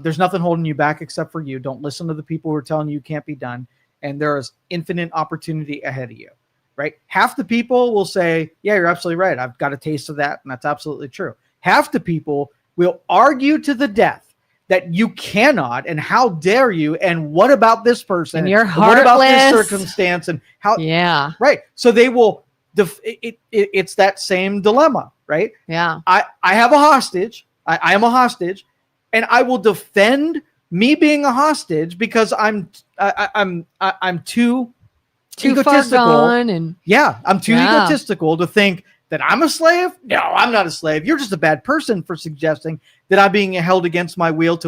there's nothing holding you back except for you. Don't listen to the people who are telling you can't be done. and there is infinite opportunity ahead of you, right? Half the people will say, yeah, you're absolutely right. I've got a taste of that. And that's absolutely true. Half the people will argue to the death that you cannot, and how dare you, and what about this person, and you're what about this heartless. circumstance, and how, Yeah. right? So they will, it's that same dilemma, right? Yeah. I have a hostage. I am a hostage, and I will defend me being a hostage because I'm too Too far gone, and yeah, I'm too egotistical to think that I'm a slave. No, I'm not a slave. You're just a bad person for suggesting that I'm being held against my will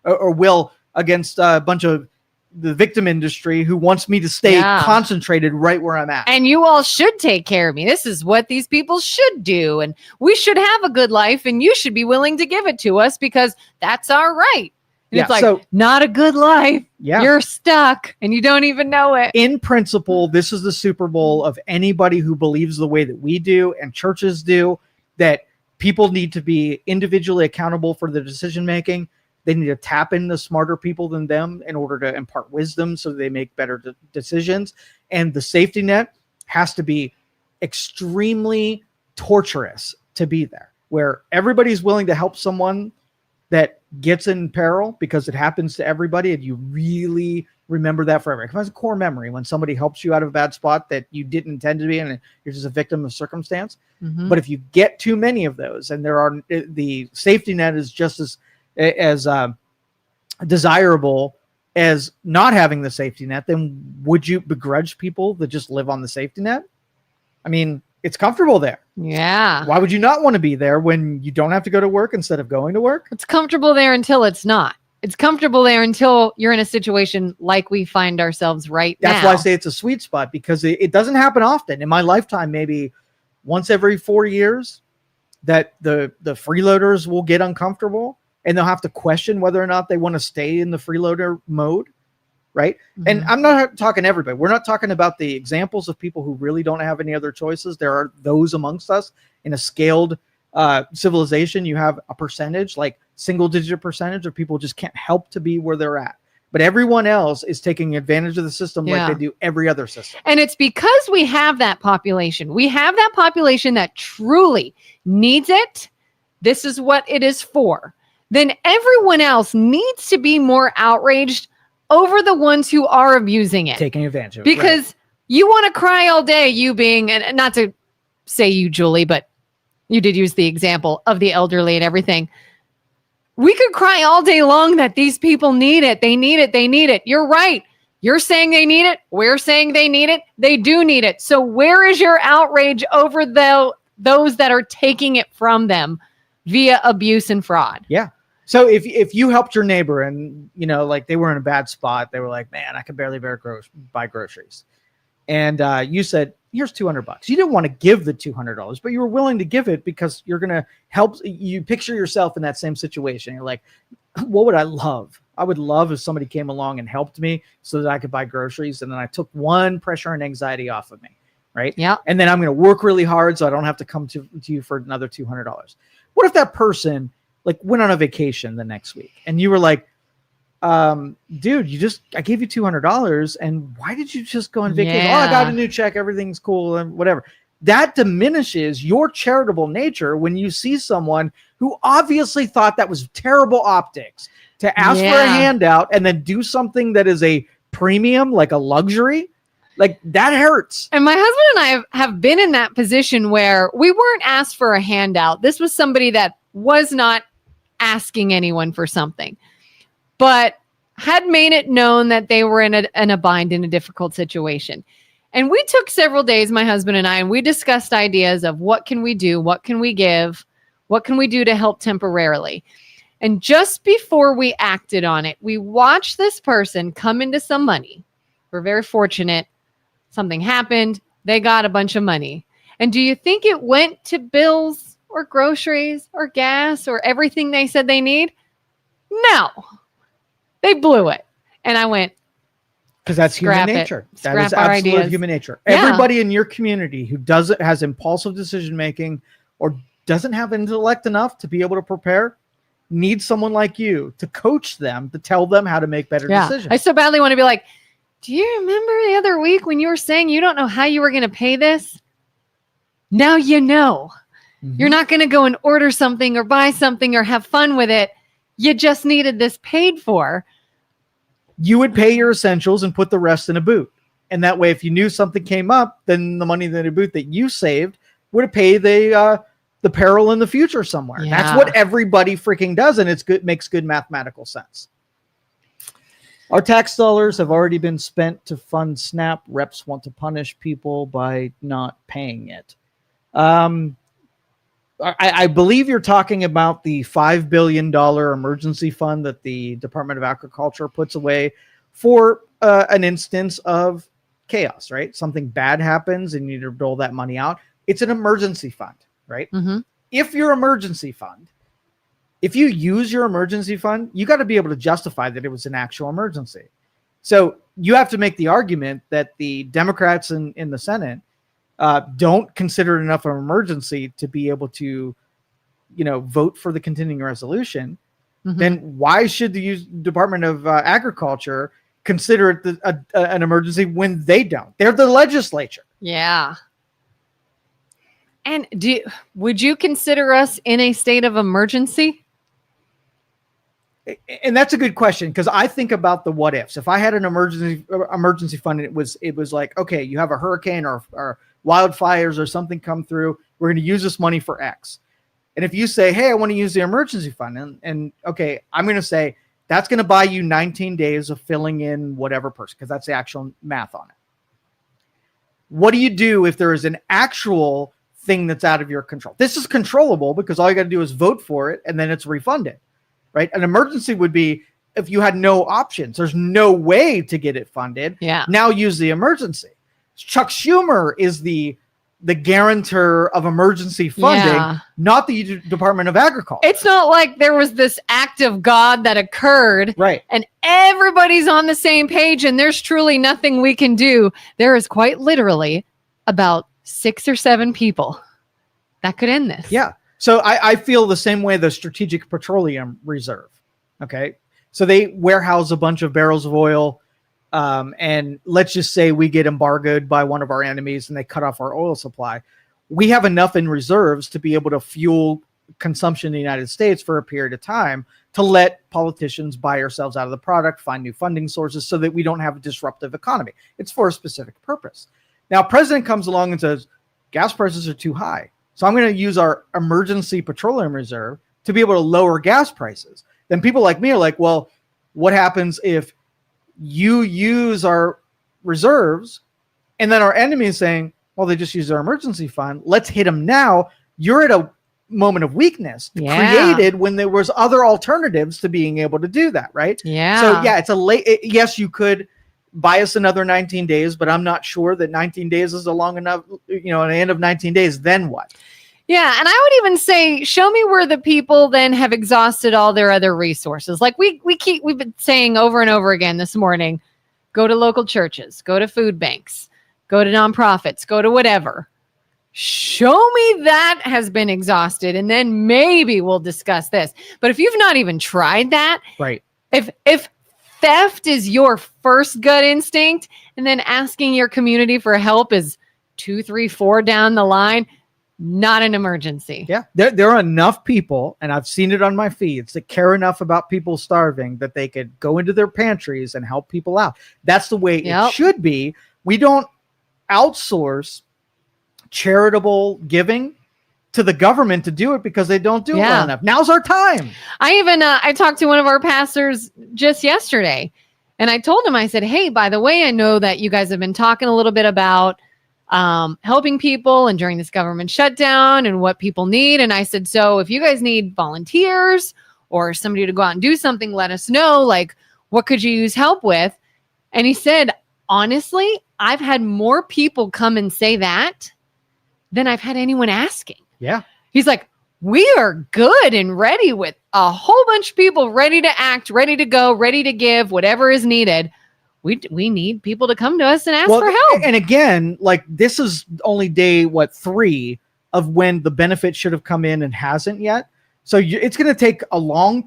will against a bunch of the victim industry who wants me to stay concentrated right where I'm at. And you all should take care of me. This is what these people should do. And we should have a good life, and you should be willing to give it to us because that's our right. And it's like, not a good life. Yeah. You're stuck and you don't even know it. In principle, this is the Super Bowl of anybody who believes the way that we do and churches do, that people need to be individually accountable for their decision making. They need to tap into smarter people than them in order to impart wisdom so they make better decisions. And the safety net has to be extremely torturous to be there, where everybody's willing to help someone that gets in peril because it happens to everybody, and you really remember that forever. It becomes a core memory when somebody helps you out of a bad spot that you didn't intend to be in, and you're just a victim of circumstance. Mm-hmm. But if you get too many of those, and the safety net is just as desirable as not having the safety net, then would you begrudge people that just live on the safety net? I mean, it's comfortable there. Yeah. Why would you not want to be there when you don't have to go to work instead of going to work? It's comfortable there until it's not. It's comfortable there until you're in a situation like we find ourselves right now. That's why I say it's a sweet spot, because it doesn't happen often. In my lifetime, maybe once every 4 years, that the freeloaders will get uncomfortable and they'll have to question whether or not they want to stay in the freeloader mode. Right. Mm-hmm. And I'm not talking everybody. We're not talking about the examples of people who really don't have any other choices. There are those amongst us in a scaled civilization. You have a percentage, like single digit percentage of people just can't help to be where they're at. But everyone else is taking advantage of the system like they do every other system. And it's because we have that population. We have that population that truly needs it. This is what it is for. Then everyone else needs to be more outraged over the ones who are abusing it. Taking advantage of it. Because you want to cry all day, you being, and not to say you, Julie, but you did use the example of the elderly and everything. We could cry all day long that these people need it. They need it. They need it. You're right. You're saying they need it. We're saying they need it. They do need it. So where is your outrage over those that are taking it from them via abuse and fraud? Yeah. So if you helped your neighbor and, you know, like they were in a bad spot, they were like, man, I can barely buy groceries. And you said, here's $200. You didn't want to give the $200, but you were willing to give it because you're going to help. You picture yourself in that same situation. You're like, what would I love? I would love if somebody came along and helped me so that I could buy groceries. And then I took one pressure and anxiety off of me. Right. Yeah. And then I'm going to work really hard so I don't have to come to you for another $200. What if that person like went on a vacation the next week and you were like, dude, I gave you $200 and why did you just go on vacation? Yeah. Oh, I got a new check. Everything's cool and whatever. That diminishes your charitable nature when you see someone who obviously thought that was terrible optics to ask for a handout and then do something that is a premium, like a luxury. Like that hurts. And my husband and I have been in that position where we weren't asked for a handout. This was somebody that was not asking anyone for something, but had made it known that they were in a bind, in a difficult situation. And we took several days, my husband and I, and we discussed ideas of what can we do? What can we give? What can we do to help temporarily? And just before we acted on it, we watched this person come into some money. We're very fortunate. Something happened. They got a bunch of money. And do you think it went to bills or groceries or gas or everything they said they need? No. They blew it. And I went, because that's human nature. That is absolute human nature. Yeah. Everybody in your community who has impulsive decision making or doesn't have intellect enough to be able to prepare needs someone like you to coach them, to tell them how to make better decisions. I so badly want to be like, Do you remember the other week when you were saying you don't know how you were going to pay this? Now you know. Mhm. You're not going to go and order something or buy something or have fun with it. You just needed this paid for. You would pay your essentials and put the rest in a boot. And that way, if you knew something came up, then the money in the boot that you saved would pay the peril in the future somewhere. Yeah. That's what everybody freaking does, and it's good. Makes good mathematical sense. Our tax dollars have already been spent to fund SNAP. Reps want to punish people by not paying it. I believe you're talking about the $5 billion emergency fund that the Department of Agriculture puts away for an instance of chaos, right? Something bad happens and you need to dole that money out. It's an emergency fund, right? Mm-hmm. If your emergency fund, if you use your emergency fund, you got to be able to justify that it was an actual emergency. So you have to make the argument that the Democrats in the Senate don't consider it enough of an emergency to be able to, vote for the continuing resolution. Mm-hmm. Then why should the Department of Agriculture consider it an emergency when they don't? They're the legislature. Yeah. And would you consider us in a state of emergency? And that's a good question, because I think about the what ifs. If I had an emergency fund, and it was like, okay, you have a hurricane or wildfires or something come through, we're going to use this money for X. And if you say, hey, I want to use the emergency fund, and okay, I'm going to say that's going to buy you 19 days of filling in whatever person, because that's the actual math on it. What do you do if there is an actual thing that's out of your control? This is controllable because all you got to do is vote for it and then it's refunded, right? An emergency would be if you had no options. There's no way to get it funded. Yeah. Now use the emergency. Chuck Schumer is the guarantor of emergency funding, not the Department of Agriculture. It's not like there was this act of God that occurred, right? And everybody's on the same page and there's truly nothing we can do. There is quite literally about 6 or 7 people that could end this. Yeah. So I feel the same way the Strategic Petroleum Reserve. Okay. So they warehouse a bunch of barrels of oil. And let's just say we get embargoed by one of our enemies and they cut off our oil supply. We have enough in reserves to be able to fuel consumption in the United States for a period of time to let politicians buy ourselves out of the product, find new funding sources so that we don't have a disruptive economy. It's for a specific purpose. Now, president comes along and says, gas prices are too high. So I'm going to use our emergency petroleum reserve to be able to lower gas prices. Then people like me are like, well, what happens if you use our reserves and then our enemy is saying, well, they just used our emergency fund. Let's hit them now. You're at a moment of weakness created when there was other alternatives to being able to do that, right? Yeah. So yeah, it's yes, you could buy us another 19 days, but I'm not sure that 19 days is a long enough, at the end of 19 days, then what? Yeah. And I would even say, show me where the people then have exhausted all their other resources. Like we've been saying over and over again this morning, go to local churches, go to food banks, go to nonprofits, go to whatever. Show me that has been exhausted. And then maybe we'll discuss this. But if you've not even tried that, right? If theft is your first gut instinct and then asking your community for help is 2, 3, 4 down the line, not an emergency. Yeah. There are enough people, and I've seen it on my feeds, that care enough about people starving that they could go into their pantries and help people out. That's the way it should be. We don't outsource charitable giving to the government to do it because they don't do it well enough. Now's our time. I talked to one of our pastors just yesterday, and I told him, I said, hey, by the way, I know that you guys have been talking a little bit about helping people and during this government shutdown and what people need. And I said, so if you guys need volunteers or somebody to go out and do something, let us know. Like, what could you use help with? And he said, honestly, I've had more people come and say that than I've had anyone asking. Yeah. He's like, we are good and ready with a whole bunch of people ready to act, ready to go, ready to give whatever is needed. We need people to come to us and ask for help. And again, like, this is only day 3 of when the benefit should have come in and hasn't yet. So it's going to take a long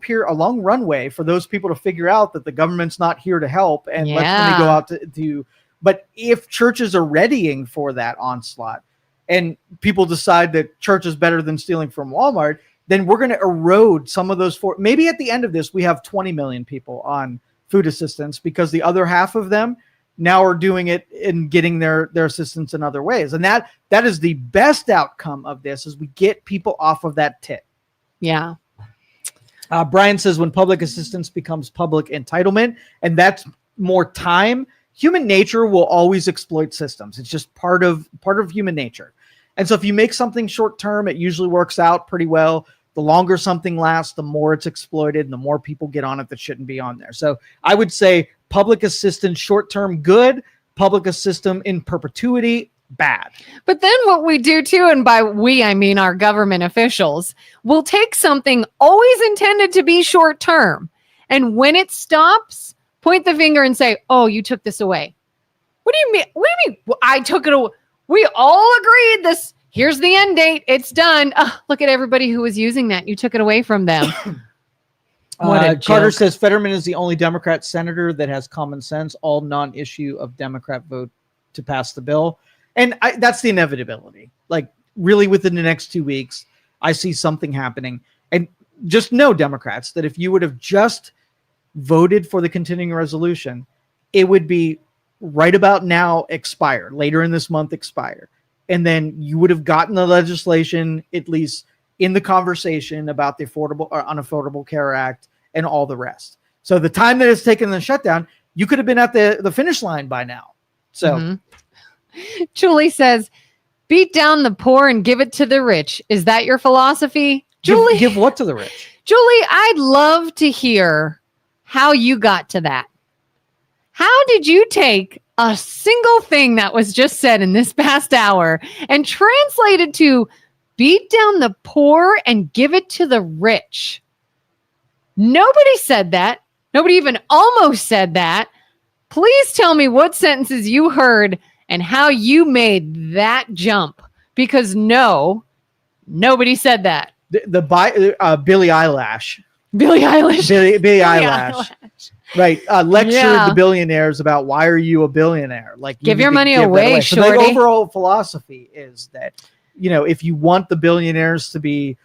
runway for those people to figure out that the government's not here to help, and let's let me go out to. But if churches are readying for that onslaught, and people decide that church is better than stealing from Walmart, then we're going to erode some of those. Maybe at the end of this, we have 20 million people on food assistance because the other half of them now are doing it and getting their assistance in other ways. And that is the best outcome of this, is we get people off of that tit. Yeah. Brian says when public assistance becomes public entitlement, and that's more time, human nature will always exploit systems. It's just part of human nature. And so if you make something short term, it usually works out pretty well. The longer something lasts, the more it's exploited and the more people get on it that shouldn't be on there. So I would say public assistance short term, good. Public assistance in perpetuity, bad. But then what we do too, and by we, I mean our government officials, will take something always intended to be short term. And when it stops, point the finger and say, oh, you took this away. What do you mean? What do you mean? Well, I took it away. We all agreed this. Here's the end date. It's done. Look at everybody who was using that. You took it away from them. Carter says Fetterman is the only Democrat senator that has common sense. All non-issue of Democrat vote to pass the bill. And that's the inevitability. Like, really, within the next 2 weeks, I see something happening. And just know, Democrats, that if you would have just voted for the continuing resolution, it would be right about now expire, later in this month expire. And then you would have gotten the legislation, at least in the conversation about the Unaffordable Care Act and all the rest. So the time that it's taken the shutdown, you could have been at the finish line by now. So Julie says, beat down the poor and give it to the rich. Is that your philosophy? Julie, give what to the rich? Julie, I'd love to hear how you got to that. How did you take a single thing that was just said in this past hour and translate it to beat down the poor and give it to the rich? Nobody said that. Nobody even almost said that. Please tell me what sentences you heard and how you made that jump, because nobody said that. Billie Eilish. Billie Eilish. Billie Eilish. Right. Lectured the billionaires about why are you a billionaire? Like, give your money away, So the overall philosophy is that, if you want the billionaires to be,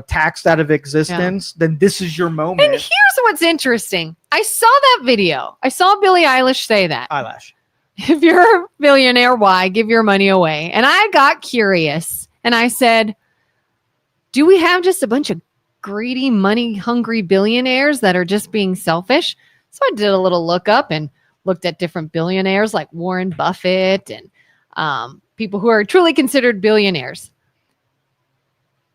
taxed out of existence, then this is your moment. And here's what's interesting. I saw that video. I saw Billie Eilish say that. Eyelash. If you're a billionaire, why? Give your money away. And I got curious and I said, do we have just a bunch of greedy, money-hungry billionaires that are just being selfish? So I did a little look up and looked at different billionaires like Warren Buffett and people who are truly considered billionaires.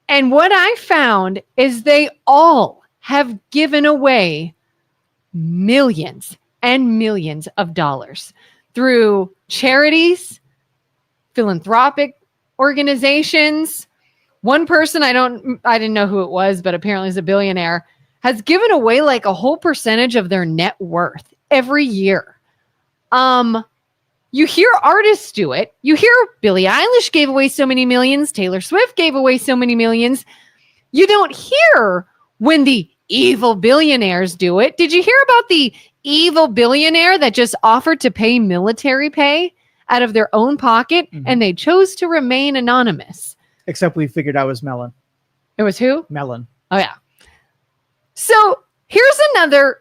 And what I found is they all have given away millions and millions of dollars through charities, philanthropic organizations. One person, I didn't know who it was, but apparently is a billionaire, has given away like a whole percentage of their net worth every year. You hear artists do it. You hear Billie Eilish gave away so many millions. Taylor Swift gave away so many millions. You don't hear when the evil billionaires do it. Did you hear about the evil billionaire that just offered to pay military pay out of their own pocket and they chose to remain anonymous? Except we figured out it was Mellon. It was who? Mellon. Oh, yeah. So here's another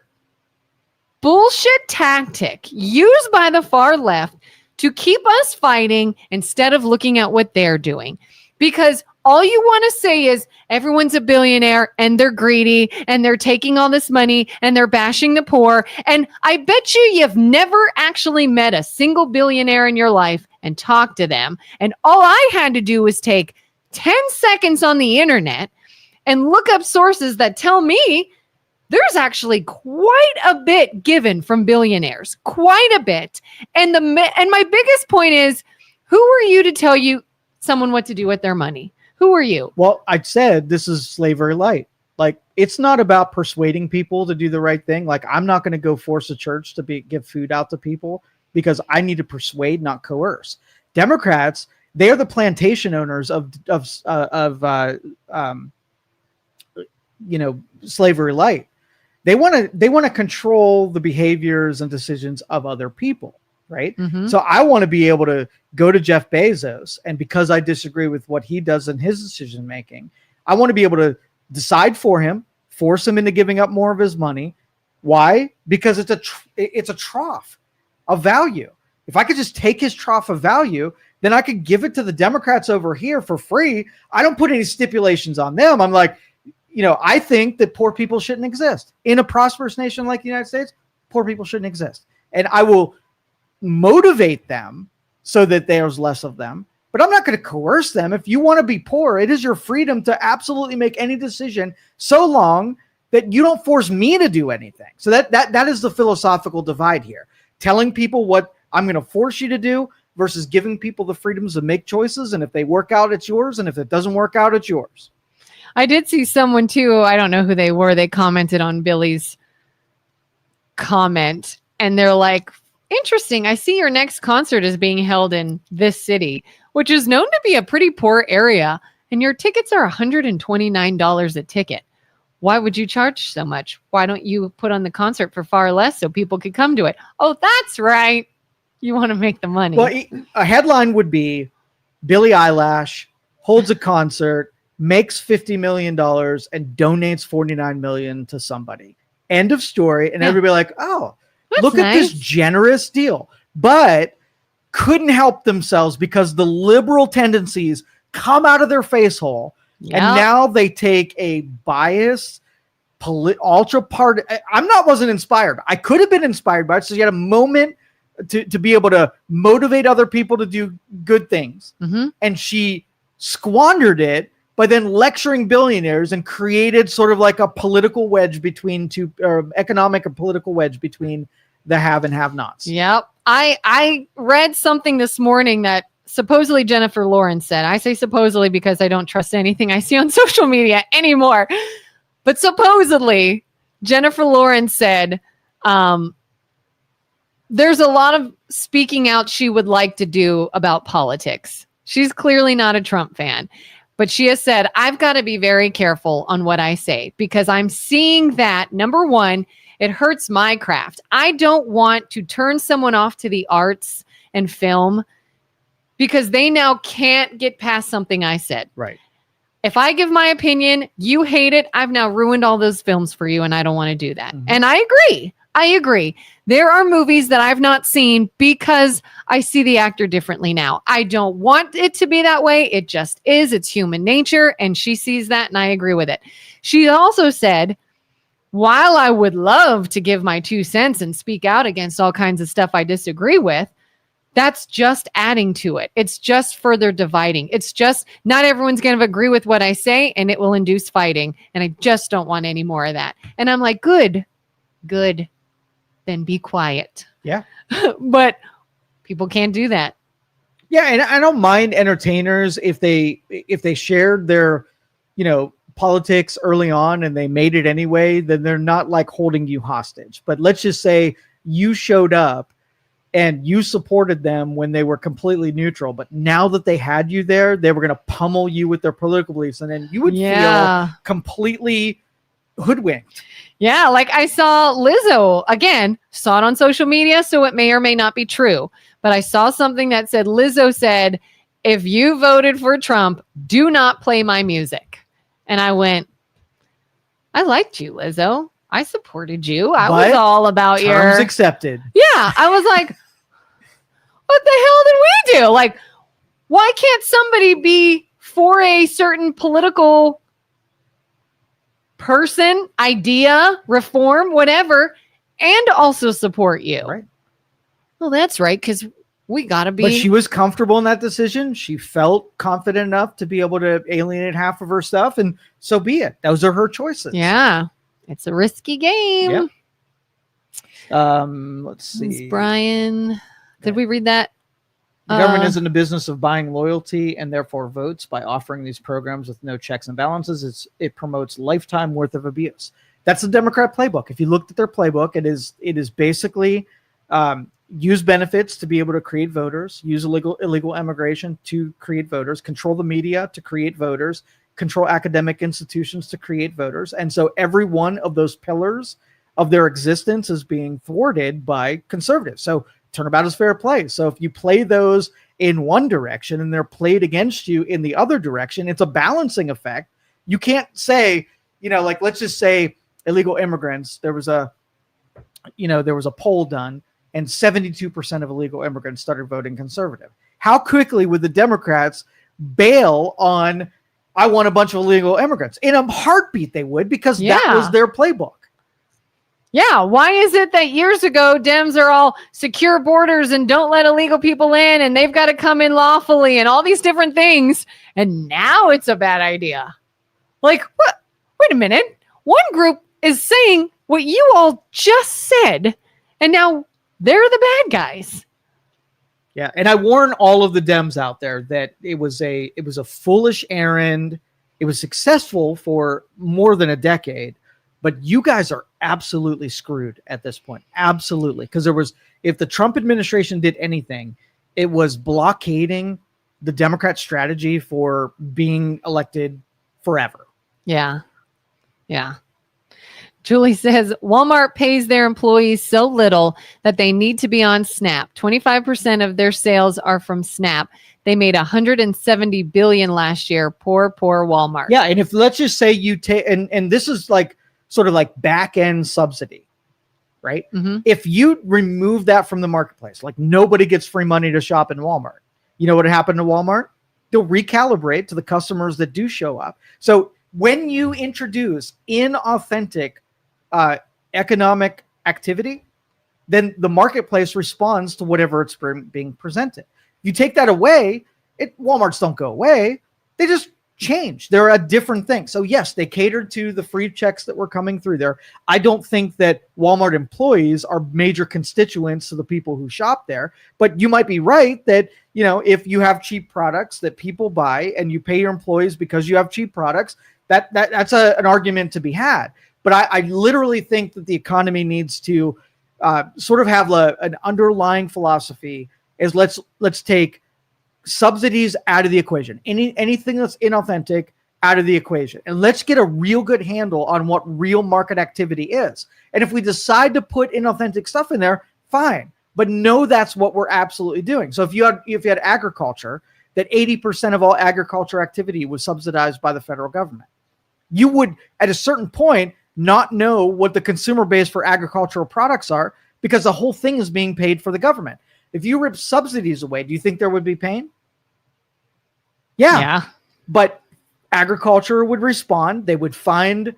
bullshit tactic used by the far left to keep us fighting instead of looking at what they're doing. Because all you want to say is everyone's a billionaire and they're greedy and they're taking all this money and they're bashing the poor. And I bet you've never actually met a single billionaire in your life and talked to them. And all I had to do was take 10 seconds on the internet and look up sources that tell me there's actually quite a bit given from billionaires, quite a bit. And my biggest point is, who are you to tell someone what to do with their money? Who are you? Well, I said this is slavery light. Like, it's not about persuading people to do the right thing. Like, I'm not going to go force a church to give food out to people because I need to persuade, not coerce. Democrats, they are the plantation owners of slavery light. They want to control the behaviors and decisions of other people, right? Mhm. So I want to be able to go to Jeff Bezos, and because I disagree with what he does in his decision making, I want to be able to decide for him, force him into giving up more of his money. Why? Because it's a trough of value. If I could just take his trough of value, then I could give it to the Democrats over here for free. I don't put any stipulations on them. I'm like, I think that poor people shouldn't exist. In a prosperous nation like the United States, poor people shouldn't exist. And I will motivate them so that there's less of them. But I'm not going to coerce them. If you want to be poor, it is your freedom to absolutely make any decision, so long that you don't force me to do anything. So that is the philosophical divide here. Telling people what I'm going to force you to do versus giving people the freedoms to make choices. And if they work out, it's yours. And if it doesn't work out, it's yours. I did see someone too. I don't know who they were. They commented on Billy's comment and they're like, interesting. I see your next concert is being held in this city, which is known to be a pretty poor area. And your tickets are $129 a ticket. Why would you charge so much? Why don't you put on the concert for far less so people could come to it? Oh, that's right. You want to make the money. Well, a headline would be Billie Eilish holds a concert, makes $50 million and donates $49 million to somebody. End of story. And everybody like, oh, that's look nice. at this generous deal. But couldn't help themselves because the liberal tendencies come out of their face hole. Yep. And now they take a biased, ultra part. Wasn't inspired. I could have been inspired by it. So you had a moment to be able to motivate other people to do good things. Mm-hmm. And she squandered it by then lecturing billionaires and created sort of like a political wedge between economic and political wedge between the have and have nots. Yep. I read something this morning that supposedly Jennifer Lawrence said. I say supposedly because I don't trust anything I see on social media anymore. But supposedly Jennifer Lawrence said, there's a lot of speaking out she would like to do about politics. She's clearly not a Trump fan, but she has said, I've got to be very careful on what I say because I'm seeing that, number one, it hurts my craft. I don't want to turn someone off to the arts and film because they now can't get past something I said. Right. If I give my opinion, you hate it. I've now ruined all those films for you, and I don't want to do that. Mm-hmm. And I agree. There are movies that I've not seen because I see the actor differently now. I don't want it to be that way. It just is. It's human nature. And she sees that, and I agree with it. She also said, while I would love to give my 2 cents and speak out against all kinds of stuff I disagree with, that's just adding to it. It's just further dividing. It's just not everyone's going to agree with what I say, and it will induce fighting. And I just don't want any more of that. And I'm like, good. Then be quiet. Yeah. But people can't do that. Yeah. And I don't mind entertainers if they shared their, politics early on and they made it anyway, then they're not like holding you hostage. But let's just say you showed up and you supported them when they were completely neutral. But now that they had you there, they were going to pummel you with their political beliefs. And then you would feel completely hoodwinked. Yeah, like I saw Lizzo, again, saw it on social media, so it may or may not be true. But I saw something that said, Lizzo said, if you voted for Trump, do not play my music. And I went, I liked you, Lizzo. I supported you. I was all about your terms accepted. Yeah, I was like, what the hell did we do? Like, why can't somebody be for a certain political person, idea, reform, whatever, and also support you? Right. Well, that's right, because we got to be. But she was comfortable in that decision. She felt confident enough to be able to alienate half of her stuff, and so be it. Those are her choices. Yeah. It's a risky game. Yeah. Let's see. Brian, did we read that? The government is in the business of buying loyalty and therefore votes by offering these programs with no checks and balances. It promotes lifetime worth of abuse. That's the Democrat playbook. If you looked at their playbook, it is basically use benefits to be able to create voters, use illegal immigration to create voters, control the media to create voters, control academic institutions to create voters. And so every one of those pillars of their existence is being thwarted by conservatives. So turnabout is fair play. So if you play those in one direction and they're played against you in the other direction, it's a balancing effect. You can't say, like, let's just say illegal immigrants, there was a poll done and 72% of illegal immigrants started voting conservative. How quickly would the Democrats bail on, I want a bunch of illegal immigrants? In a heartbeat they would, because that was their playbook. Yeah. Why is it that years ago Dems are all secure borders and don't let illegal people in and they've got to come in lawfully and all these different things, and now it's a bad idea? Like, what? Wait a minute. One group is saying what you all just said, and now they're the bad guys. Yeah, and I warn all of the Dems out there that it was a foolish errand. It was successful for more than a decade, but you guys are absolutely screwed at this point. Absolutely. Because if the Trump administration did anything, it was blockading the Democrat strategy for being elected forever. Yeah. Yeah. Julie says Walmart pays their employees so little that they need to be on SNAP. 25% of their sales are from SNAP. They made $170 billion last year. Poor Walmart. Yeah, and if let's just say you take, and this is like sort of like back end subsidy, right? Mm-hmm. If you remove that from the marketplace, like nobody gets free money to shop in Walmart. You know what happened to Walmart? They'll recalibrate to the customers that do show up. So when you introduce inauthentic economic activity, then the marketplace responds to whatever it's being presented. You take that away, Walmarts don't go away. They just change. They're a different thing. So yes, they catered to the free checks that were coming through there. I don't think that Walmart employees are major constituents to the people who shop there, but you might be right that, if you have cheap products that people buy and you pay your employees because you have cheap products, that's an argument to be had. But I literally think that the economy needs to sort of have an underlying philosophy is let's take subsidies out of the equation. Anything that's inauthentic out of the equation. And let's get a real good handle on what real market activity is. And if we decide to put inauthentic stuff in there, fine. But no, that's what we're absolutely doing. So if you had agriculture, that 80% of all agriculture activity was subsidized by the federal government, you would at a certain point not know what the consumer base for agricultural products are because the whole thing is being paid for the government. If you rip subsidies away, do you think there would be pain? Yeah. But agriculture would respond. They would find,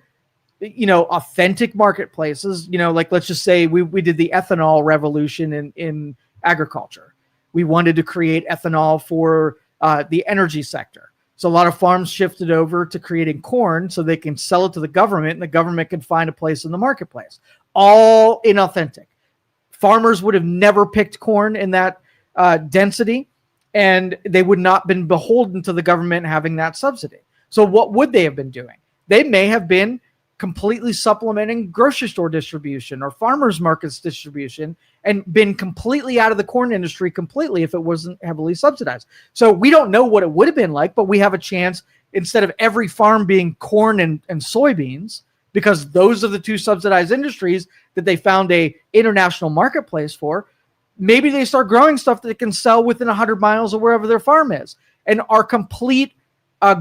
authentic marketplaces, like let's just say we did the ethanol revolution in agriculture. We wanted to create ethanol for the energy sector. So a lot of farms shifted over to creating corn so they can sell it to the government and the government can find a place in the marketplace. All inauthentic. Farmers would have never picked corn in that density, and they would not have been beholden to the government having that subsidy. So what would they have been doing? They may have been completely supplementing grocery store distribution or farmers markets distribution and been completely out of the corn industry completely if it wasn't heavily subsidized. So we don't know what it would have been like, but we have a chance, instead of every farm being corn and soybeans, because those are the two subsidized industries that they found a international marketplace for, maybe they start growing stuff that they can sell within 100 miles of wherever their farm is. And our complete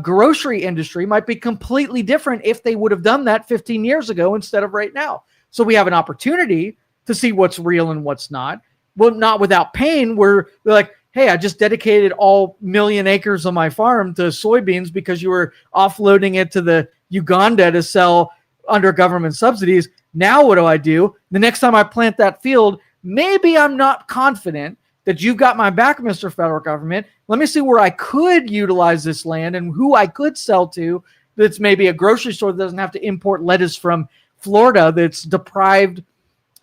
grocery industry might be completely different if they would have done that 15 years ago instead of right now. So we have an opportunity to see what's real and what's not. Well, not without pain, where they're like, hey, I just dedicated all 1,000,000 acres of my farm to soybeans because you were offloading it to the Uganda to sell under government subsidies. Now what do? The next time I plant that field, maybe I'm not confident that you've got my back, Mr. Federal Government. Let me see where I could utilize this land and who I could sell to. That's maybe a grocery store that doesn't have to import lettuce from Florida that's deprived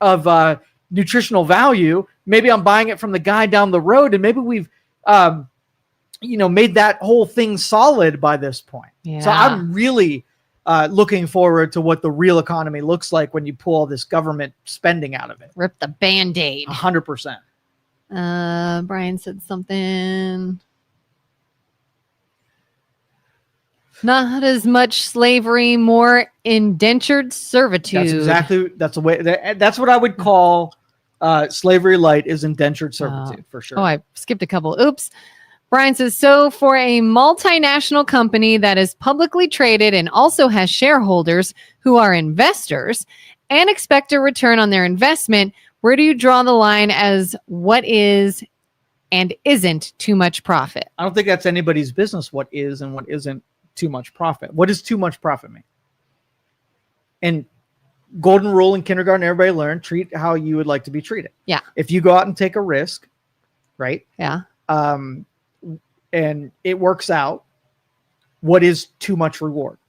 of nutritional value. Maybe I'm buying it from the guy down the road, and maybe we've made that whole thing solid by this point. Yeah. So I'm really looking forward to what the real economy looks like when you pull all this government spending out of it. Rip the Band-Aid. 100%. Brian said something. Not as much slavery, more indentured servitude. That's what I would call slavery light is indentured servitude for sure. Oh, I skipped a couple. Oops. Brian says, so for a multinational company that is publicly traded and also has shareholders who are investors and expect a return on their investment, where do you draw the line as what is and isn't too much profit? I don't think that's anybody's business what is and what isn't too much profit. What does too much profit mean? And golden rule in kindergarten, everybody learned, treat how you would like to be treated. Yeah. If you go out and take a risk, right? Yeah. And it works out, what is too much reward?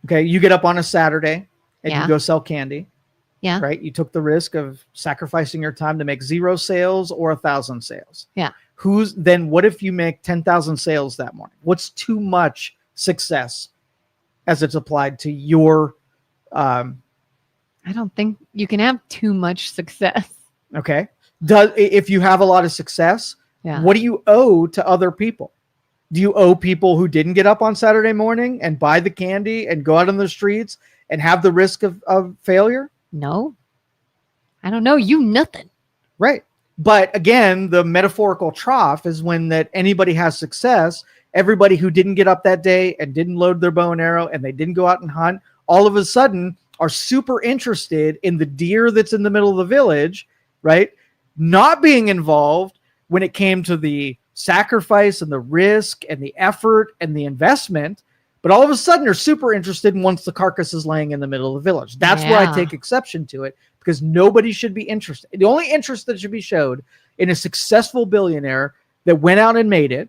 Okay, you get up on a Saturday and you go sell candy. Yeah. Right? You took the risk of sacrificing your time to make 0 sales or 1,000 sales. Yeah. What if you make 10,000 sales that morning? What's too much success as it's applied to your I don't think you can have too much success. Okay. If you have a lot of success, what do you owe to other people? Do you owe people who didn't get up on Saturday morning and buy the candy and go out on the streets and have the risk of failure? No. I don't know. You nothing. Right. But again, the metaphorical trough is when that anybody has success, everybody who didn't get up that day and didn't load their bow and arrow and they didn't go out and hunt, all of a sudden are super interested in the deer that's in the middle of the village, right? Not being involved when it came to the sacrifice and the risk and the effort and the investment, but all of a sudden they're super interested in once the carcass is laying in the middle of the village. That's where I take exception to it, because nobody should be interested. The only interest that should be showed in a successful billionaire that went out and made it,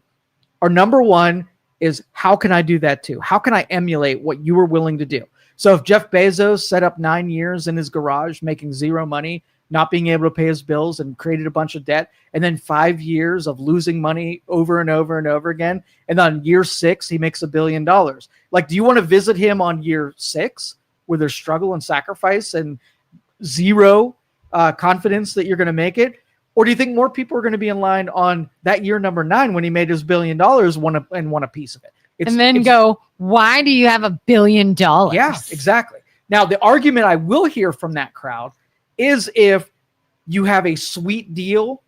or number one, is how can I do that too? How can I emulate what you were willing to do? So if Jeff Bezos set up 9 years in his garage making 0 money, not being able to pay his bills and created a bunch of debt, and then 5 years of losing money over and over and over again, and on year 6, he makes $1 billion. Like, do you want to visit him on year 6 where there's struggle and sacrifice and 0 confidence that you're going to make it? Or do you think more people are going to be in line on that year number 9 when he made his $1 billion and want a piece of it? Why do you have $1 billion? Yeah, exactly. Now, the argument I will hear from that crowd is if you have a sweet deal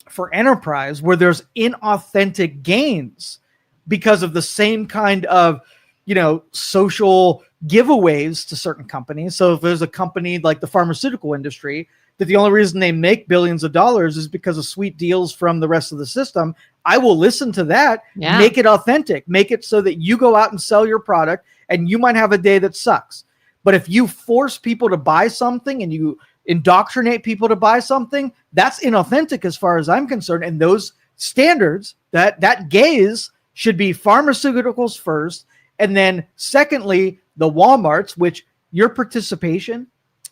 for enterprise where there's inauthentic gains because of the same kind of, social giveaways to certain companies. So if there's a company like the pharmaceutical industry that the only reason they make billions of dollars is because of sweet deals from the rest of the system, I will listen to that, make it authentic, make it so that you go out and sell your product and you might have a day that sucks. But if you force people to buy something and you indoctrinate people to buy something, that's inauthentic as far as I'm concerned. And those standards, that gaze should be pharmaceuticals first. And then secondly, the Walmarts, which your participation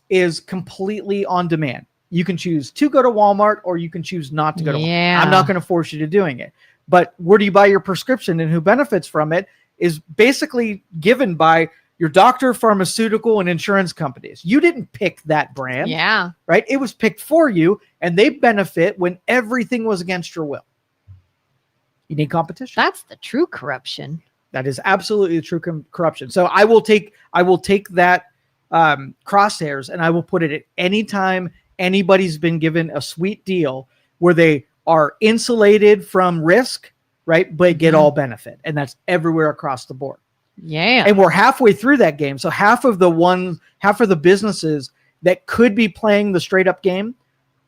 is completely on demand. You can choose to go to Walmart or you can choose not to go to Walmart. I'm not going to force you to doing it. But where do you buy your prescription and who benefits from it is basically given by your doctor, pharmaceutical, and insurance companies. You didn't pick that brand. Yeah. Right? It was picked for you, and they benefit when everything was against your will. You need competition. That's the true corruption. That is absolutely the true corruption. So I will take that crosshairs and I will put it at any time anybody's been given a sweet deal where they are insulated from risk, right? But get all benefit. And that's everywhere across the board. Yeah. And we're halfway through that game. So half of the businesses that could be playing the straight up game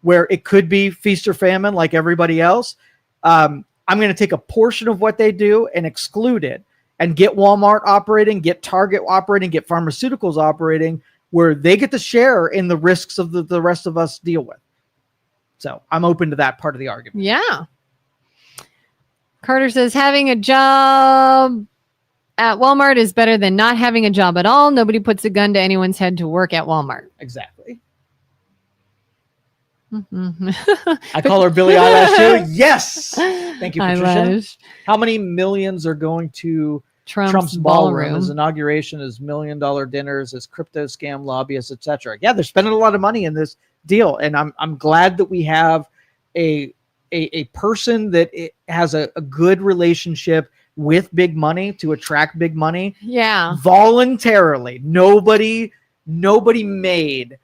where it could be feast or famine like everybody else. I'm going to take a portion of what they do and exclude it and get Walmart operating, get Target operating, get pharmaceuticals operating where they get to share in the risks of the rest of us deal with. So I'm open to that part of the argument. Yeah. Carter says having a job at Walmart is better than not having a job at all. Nobody puts a gun to anyone's head to work at Walmart. Exactly. Mm-hmm. I call her Billie Eilish too. Yes. Thank you, Patricia. How many millions are going to Trump's ballroom? His inauguration, his $1 million dinners, his crypto scam lobbyists, etc. Yeah, they're spending a lot of money in this deal, and I'm glad that we have a person that has a good relationship with big money to attract big money. Yeah. Voluntarily. Nobody made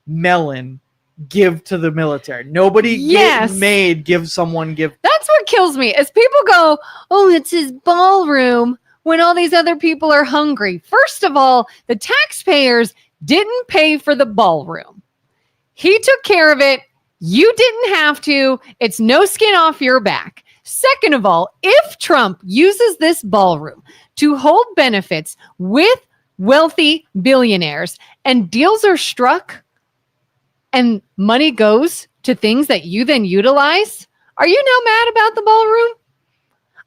Mellon give to the military. Nobody made give someone give. That's what kills me is people go, oh, it's his ballroom when all these other people are hungry. First of all, the taxpayers didn't pay for the ballroom. He took care of it. You didn't have to. It's no skin off your back. Second of all, if Trump uses this ballroom to hold benefits with wealthy billionaires and deals are struck and money goes to things that you then utilize, are you now mad about the ballroom?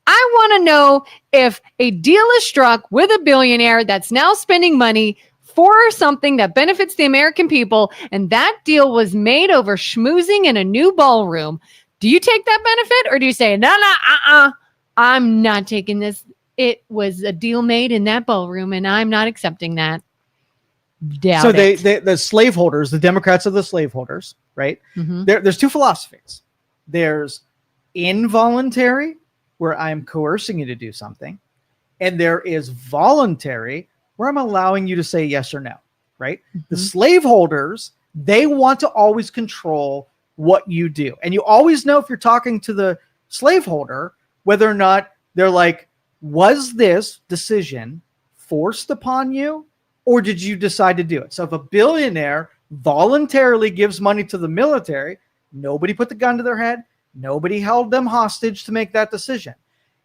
I want to know if a deal is struck with a billionaire that's now spending money for something that benefits the American people, and that deal was made over schmoozing in a new ballroom. Do you take that benefit, or do you say, no, I'm not taking this. It was a deal made in that ballroom, and I'm not accepting that. Doubt so it. the slaveholders, the Democrats are the slaveholders, right? Mhm. There's two philosophies. There's involuntary, where I'm coercing you to do something, and there is voluntary, where I'm allowing you to say yes or no, right? The slaveholders, they want to always control what you do. And you always know if you're talking to the slaveholder, whether or not they're like, was this decision forced upon you, or did you decide to do it? So if a billionaire voluntarily gives money to the military, nobody put the gun to their head, nobody held them hostage to make that decision.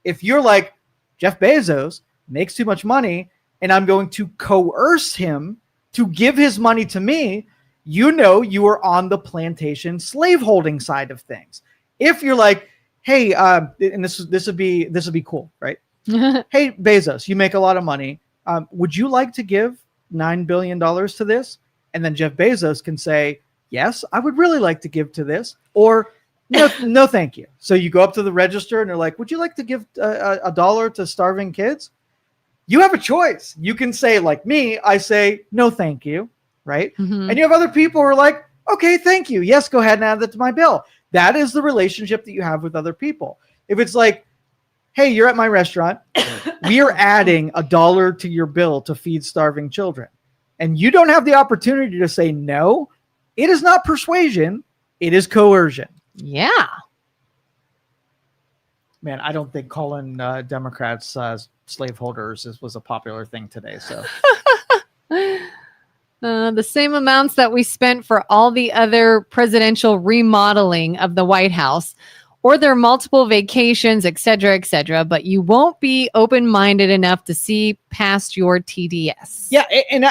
If you're like, Jeff Bezos makes too much money, and I'm going to coerce him to give his money to me, you know you are on the plantation slaveholding side of things. If you're like, hey, and this would be cool, right? Hey, Bezos, you make a lot of money. Would you like to give $9 billion to this? And then Jeff Bezos can say, yes, I would really like to give to this, or no, thank you. So you go up to the register and they're like, would you like to give a dollar to starving kids? You have a choice. You can say, like me, I say, no, thank you, right? And you have other people who are like, okay, thank you. Yes, go ahead and add that to my bill. That is the relationship that you have with other people. If it's like, hey, you're at my restaurant, we are adding $1 to your bill to feed starving children, and you don't have the opportunity to say no, it is not persuasion, it is coercion. Yeah. Man, I don't think calling Democrats slaveholders was a popular thing today. So the same amounts that we spent for all the other presidential remodeling of the White House or their multiple vacations, et cetera, but you won't be open-minded enough to see past your TDS. Yeah, and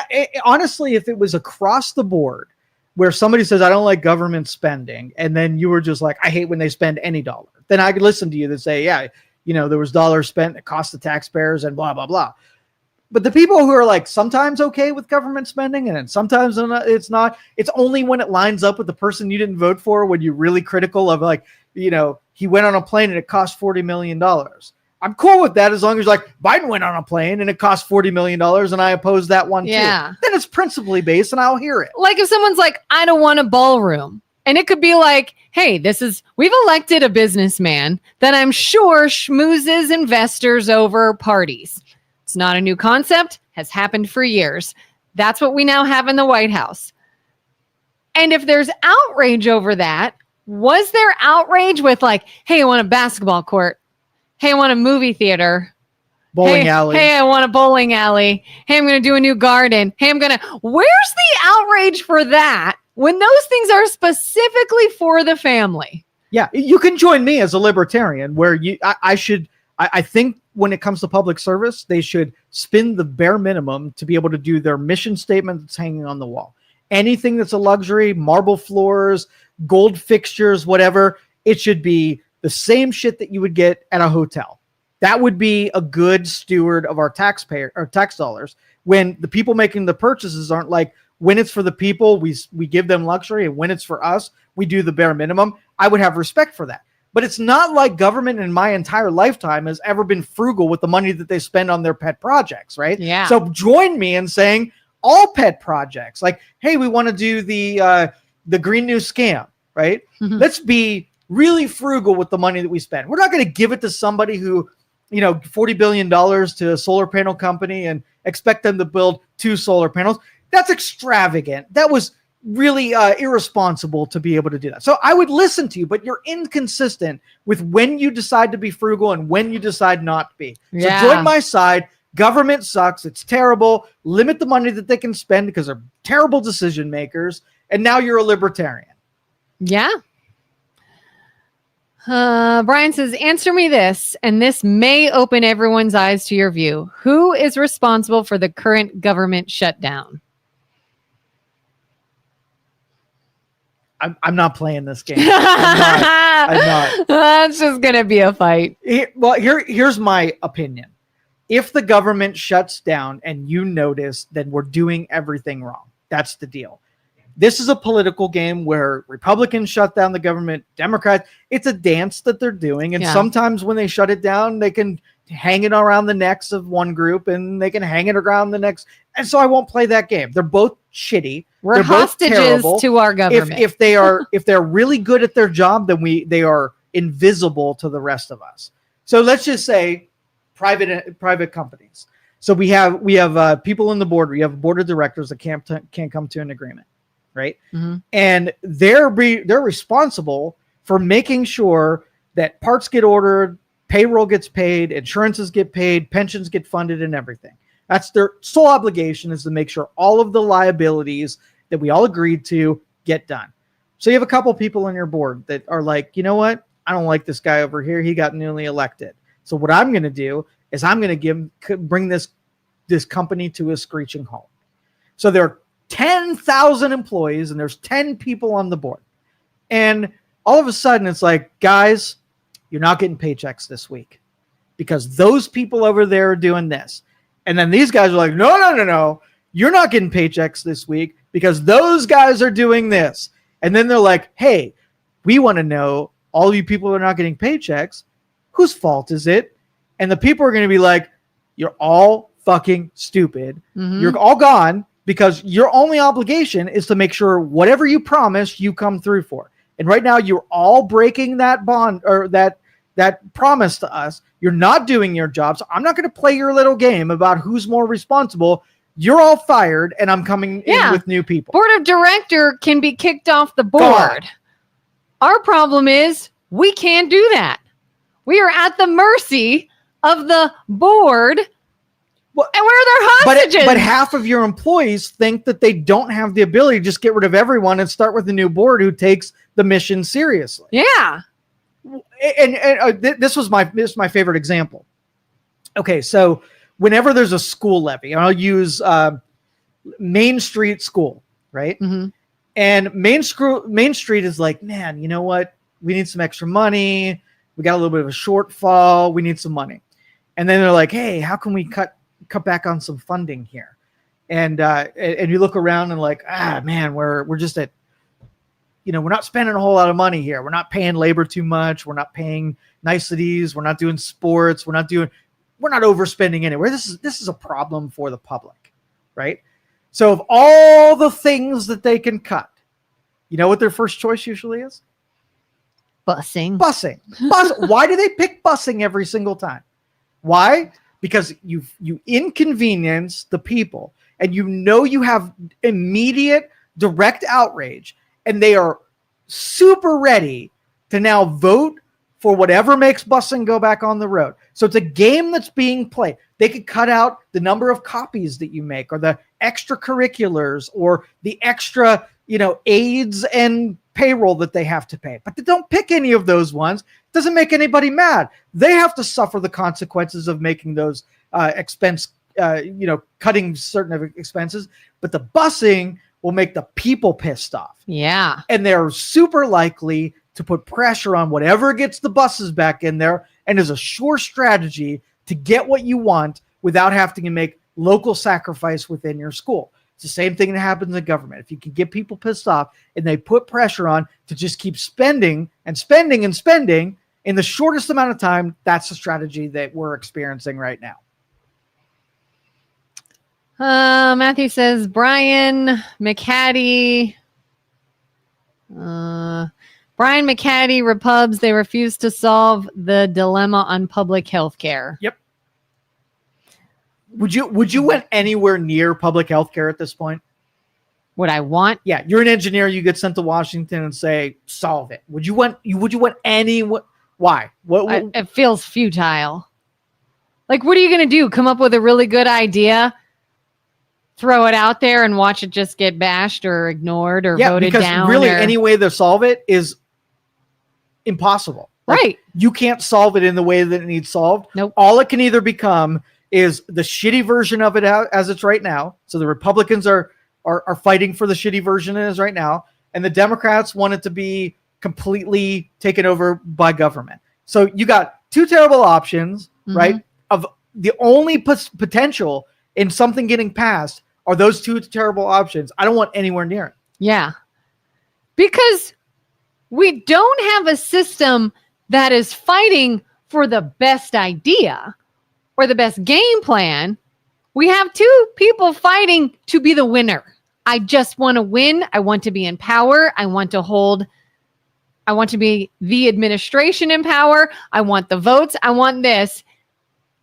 honestly, if it was across the board where somebody says, I don't like government spending, and then you were just like, I hate when they spend any dollar, then I could listen to you and say, yeah, there was dollars spent that cost the taxpayers and blah, blah, blah. But the people who are like sometimes okay with government spending and then sometimes it's not, it's only when it lines up with the person you didn't vote for, when you're really critical of like, he went on a plane and it cost $40 million. I'm cool with that as long as like Biden went on a plane and it cost $40 million and I oppose that one too. Then it's principally based and I'll hear it. Like if someone's like, I don't want a ballroom. And it could be like, hey, we've elected a businessman that I'm sure schmoozes investors over parties. It's not a new concept, has happened for years. That's what we now have in the White House. And if there's outrage over that, was there outrage with like, hey, I want a basketball court. Hey, I want a movie theater. Bowling alley. Hey, I want a bowling alley. Hey, I'm going to do a new garden. Hey, where's the outrage for that when those things are specifically for the family? Yeah, you can join me as a libertarian where I think when it comes to public service, they should spend the bare minimum to be able to do their mission statement that's hanging on the wall. Anything that's a luxury, marble floors, gold fixtures, whatever, it should be the same shit that you would get at a hotel. That would be a good steward of our tax dollars, when the people making the purchases aren't like, when it's for the people, we give them luxury, and when it's for us, we do the bare minimum. I would have respect for that. But it's not like government in my entire lifetime has ever been frugal with the money that they spend on their pet projects, right? Yeah. So join me in saying all pet projects, like, hey, we want to do the Green New Scam, right? Let's be really frugal with the money that we spend. We're not going to give it to somebody who $40 billion to a solar panel company and expect them to build 2 solar panels. That's extravagant. That was really irresponsible to be able to do that. So I would listen to you, but you're inconsistent with when you decide to be frugal and when you decide not to be. Yeah. So join my side. Government sucks. It's terrible. Limit the money that they can spend because they're terrible decision makers. And now you're a libertarian. Yeah. Brian says, answer me this, and this may open everyone's eyes to your view. Who is responsible for the current government shutdown? I'm not playing this game. I'm not. That's just going to be a fight. Here's my opinion. If the government shuts down and you notice, then we're doing everything wrong. That's the deal. This is a political game where Republicans shut down the government, Democrats. It's a dance that they're doing. And sometimes when they shut it down, they can hang it around the necks of one group and they can hang it around the next. And so I won't play that game. They're both shitty. We're hostages to our government. If they're really good at their job, then they are invisible to the rest of us. So let's just say private companies. So we have people in the board. We have a board of directors that can't come to an agreement, right? Mm-hmm. And they're responsible for making sure that parts get ordered, payroll gets paid, insurances get paid, pensions get funded, and everything. That's their sole obligation, is to make sure all of the liabilities that we all agreed to get done. So you have a couple people on your board that are like, you know what? I don't like this guy over here. He got newly elected. So what I'm going to do is I'm going to bring this company to a screeching halt. So there are 10,000 employees and there's 10 people on the board. And all of a sudden it's like, guys, you're not getting paychecks this week because those people over there are doing this. And then these guys are like, no. You're not getting paychecks this week because those guys are doing this. And then they're like, hey, we want to know, all of you people who are not getting paychecks, whose fault is it? And the people are going to be like, you're all fucking stupid. Mm-hmm. You're all gone because your only obligation is to make sure whatever you promised, you come through for. And right now you're all breaking that bond or that promise to us. You're not doing your job. So I'm not going to play your little game about who's more responsible. You're all fired and I'm coming in with new people. Board of director can be kicked off the board. God. Our problem is we can't do that. We are at the mercy of the board. Well, and we're their hostages. But half of your employees think that they don't have the ability to just get rid of everyone and start with a new board who takes the mission seriously. Yeah. And this was my favorite example. Okay, so whenever there's a school levy, I'll use Main Street School, right? Mm-hmm. And Main Street is like, man, you know what? We need some extra money. We got a little bit of a shortfall. We need some money. And then they're like, hey, how can we cut back on some funding here? And you look around and like, man, we're just at, we're not spending a whole lot of money here. We're not paying labor too much. We're not paying niceties. We're not doing sports. We're not overspending anywhere. This is a problem for the public, right? So of all the things that they can cut, you know what their first choice usually is? Busing. Why do they pick busing every single time? Why? Because you inconvenience the people and you have immediate direct outrage and they are super ready to now vote for whatever makes busing go back on the road. So it's a game that's being played. They could cut out the number of copies that you make or the extracurriculars or the extra, aides and payroll that they have to pay. But they don't pick any of those ones. It doesn't make anybody mad. They have to suffer the consequences of making those cutting certain expenses. But the busing will make the people pissed off. Yeah. And they're super likely to put pressure on whatever gets the buses back in there, and is a sure strategy to get what you want without having to make local sacrifice within your school. It's the same thing that happens in government. If you can get people pissed off and they put pressure on to just keep spending and spending and spending in the shortest amount of time, that's the strategy that we're experiencing right now. Matthew says, Brian McHattie, Brian McCaddy, Repubs, they refuse to solve the dilemma on public health care. Yep. Would you went anywhere near public health care at this point? Would I want? Yeah, you're an engineer. You get sent to Washington and say, solve it. Would you want any? Why? What It feels futile. Like, what are you going to do? Come up with a really good idea, throw it out there, and watch it just get bashed or ignored or voted because down? Really, any way to solve it is impossible. Like, right. You can't solve it in the way that it needs solved. Nope. All it can either become is the shitty version of it as it's right now. So the Republicans are fighting for the shitty version it is right now, and the Democrats want it to be completely taken over by government. So you got two terrible options, right? Of the only potential in something getting passed are those two terrible options. I don't want anywhere near it. Yeah. Because we don't have a system that is fighting for the best idea or the best game plan. We have two people fighting to be the winner. I just want to win. I want to be in power. I want to be the administration in power. I want the votes. I want this.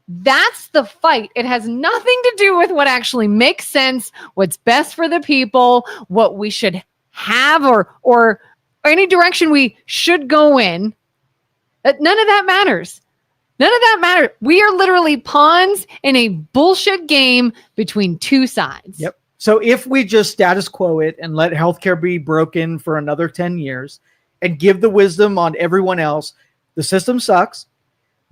That's the fight. It has nothing to do with what actually makes sense, what's best for the people, what we should have, or any direction we should go in. None of that matters. None of that matters. We are literally pawns in a bullshit game between two sides. Yep. So if we just status quo it and let healthcare be broken for another 10 years and give the wisdom on everyone else, the system sucks.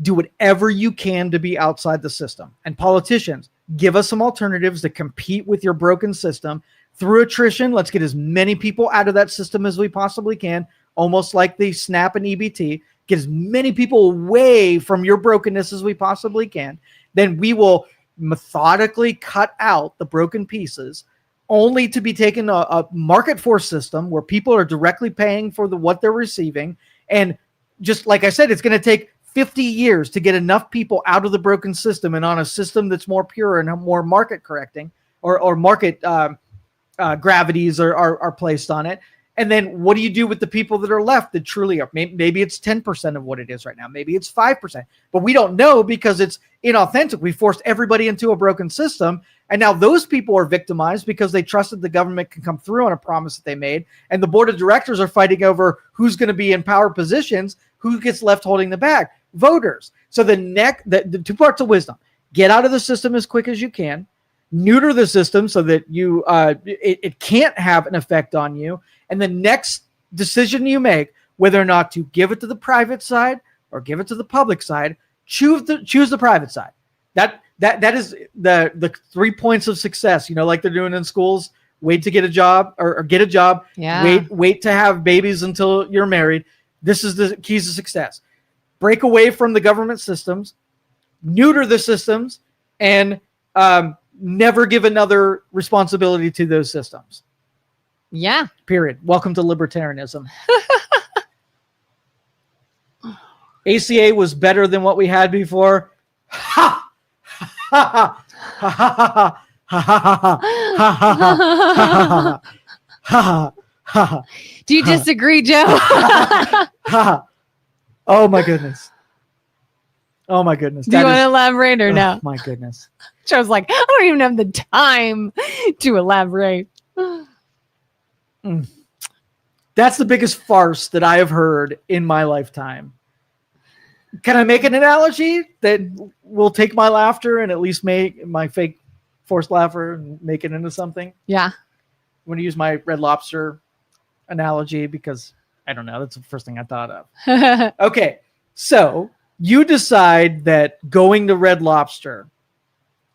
Do whatever you can to be outside the system. And politicians, give us some alternatives to compete with your broken system. Through attrition, let's get as many people out of that system as we possibly can, almost like the SNAP and EBT. Get as many people away from your brokenness as we possibly can. Then we will methodically cut out the broken pieces, only to be taken a market force system where people are directly paying for what they're receiving. And just like I said, it's going to take 50 years to get enough people out of the broken system and on a system that's more pure and more market correcting or market gravities are placed on it. And then what do you do with the people that are left that truly are? Maybe it's 10% of what it is right now. Maybe it's 5%. But we don't know because it's inauthentic. We forced everybody into a broken system. And now those people are victimized because they trusted the government can come through on a promise that they made. And the board of directors are fighting over who's going to be in power positions, who gets left holding the bag. Voters. So the two parts of wisdom: get out of the system as quick as you can, neuter the system so that you it can't have an effect on you. And the next decision you make, whether or not to give it to the private side or give it to the public side, choose the private side. That is the 3 points of success. Like they're doing in schools. Wait to get a job or get a job. Yeah. Wait to have babies until you're married. This is the keys to success. Break away from the government systems, neuter the systems, and never give another responsibility to those systems. Yeah. Period. Welcome to libertarianism. ACA was better than what we had before. Ha! Ha ha ha ha ha ha ha ha. Do you disagree, Joe? Oh my goodness. Oh my goodness. Do you want to elaborate or no? My goodness. Joe's like, I don't even have the time to elaborate. That's the biggest farce that I have heard in my lifetime. Can I make an analogy that will take my laughter and at least make my fake forced laughter and make it into something? Yeah. I'm going to use my Red Lobster analogy because I don't know. That's the first thing I thought of. Okay. So you decide that going to Red Lobster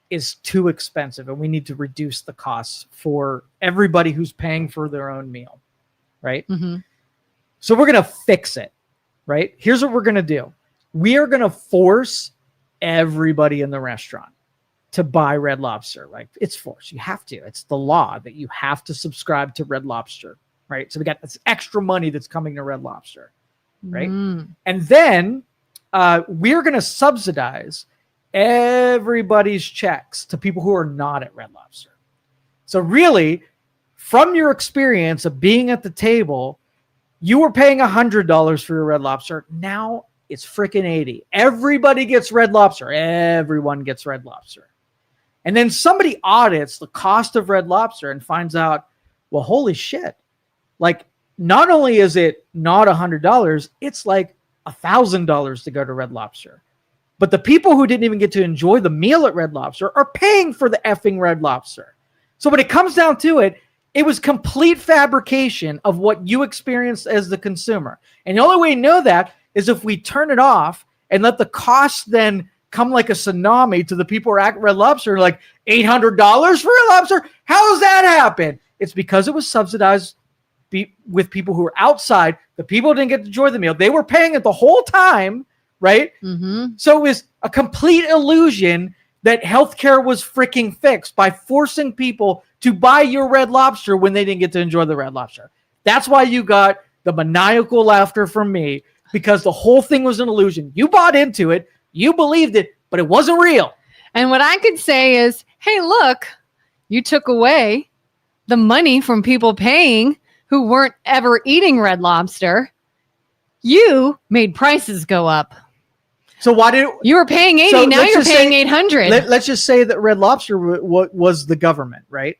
is too expensive and we need to reduce the costs for everybody who's paying for their own meal. Right. Mm-hmm. So we're going to fix it. Right. Here's what we're going to do. We are going to force everybody in the restaurant to buy Red Lobster. Like it's forced. You have to. It's the law that you have to subscribe to Red Lobster. Right. So we got this extra money that's coming to Red Lobster. Right. And then we're going to subsidize everybody's checks to people who are not at Red Lobster. So really, from your experience of being at the table, You were paying $100 for your Red Lobster. Now it's freaking 80. Everybody gets Red Lobster. Everyone gets Red Lobster. And then somebody audits the cost of Red Lobster and finds out, well, holy shit. Like, not only is it not $100, it's like $1,000 to go to Red Lobster. But the people who didn't even get to enjoy the meal at Red Lobster are paying for the effing Red Lobster. So when it comes down to it, it was complete fabrication of what you experienced as the consumer. And the only way to know that is if we turn it off and let the cost then come like a tsunami to the people who are at Red Lobster, like $800 for Red Lobster? How does that happen? It's because it was subsidized with people who were outside. The people didn't get to enjoy the meal. They were paying it the whole time, right? Mm-hmm. So it was a complete illusion that healthcare was freaking fixed by forcing people to buy your Red Lobster when they didn't get to enjoy the Red Lobster. That's why you got the maniacal laughter from me, because the whole thing was an illusion. You bought into it, you believed it, but it wasn't real. And what I could say is, hey, look, you took away the money from people paying who weren't ever eating Red Lobster. You made prices go up. So why did you were paying 80? So now you're paying 800. Let's just say that Red Lobster was the government, right?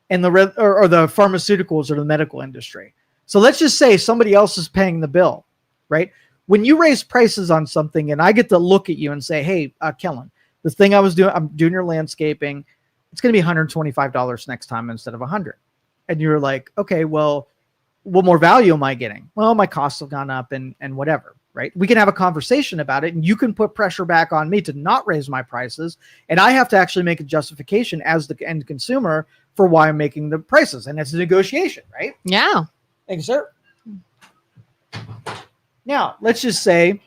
And the or the pharmaceuticals or the medical industry. So let's just say somebody else is paying the bill, right? When you raise prices on something, and I get to look at you and say, "Hey, Kellen, the thing I'm doing your landscaping. It's going to be $125 next time instead of $100." And you're like, "Okay, well, what more value am I getting?" Well, my costs have gone up and whatever. Right? We can have a conversation about it, and you can put pressure back on me to not raise my prices. And I have to actually make a justification as the end consumer for why I'm making the prices. And it's a negotiation, right? Yeah. Thank you, sir. Now, let's just say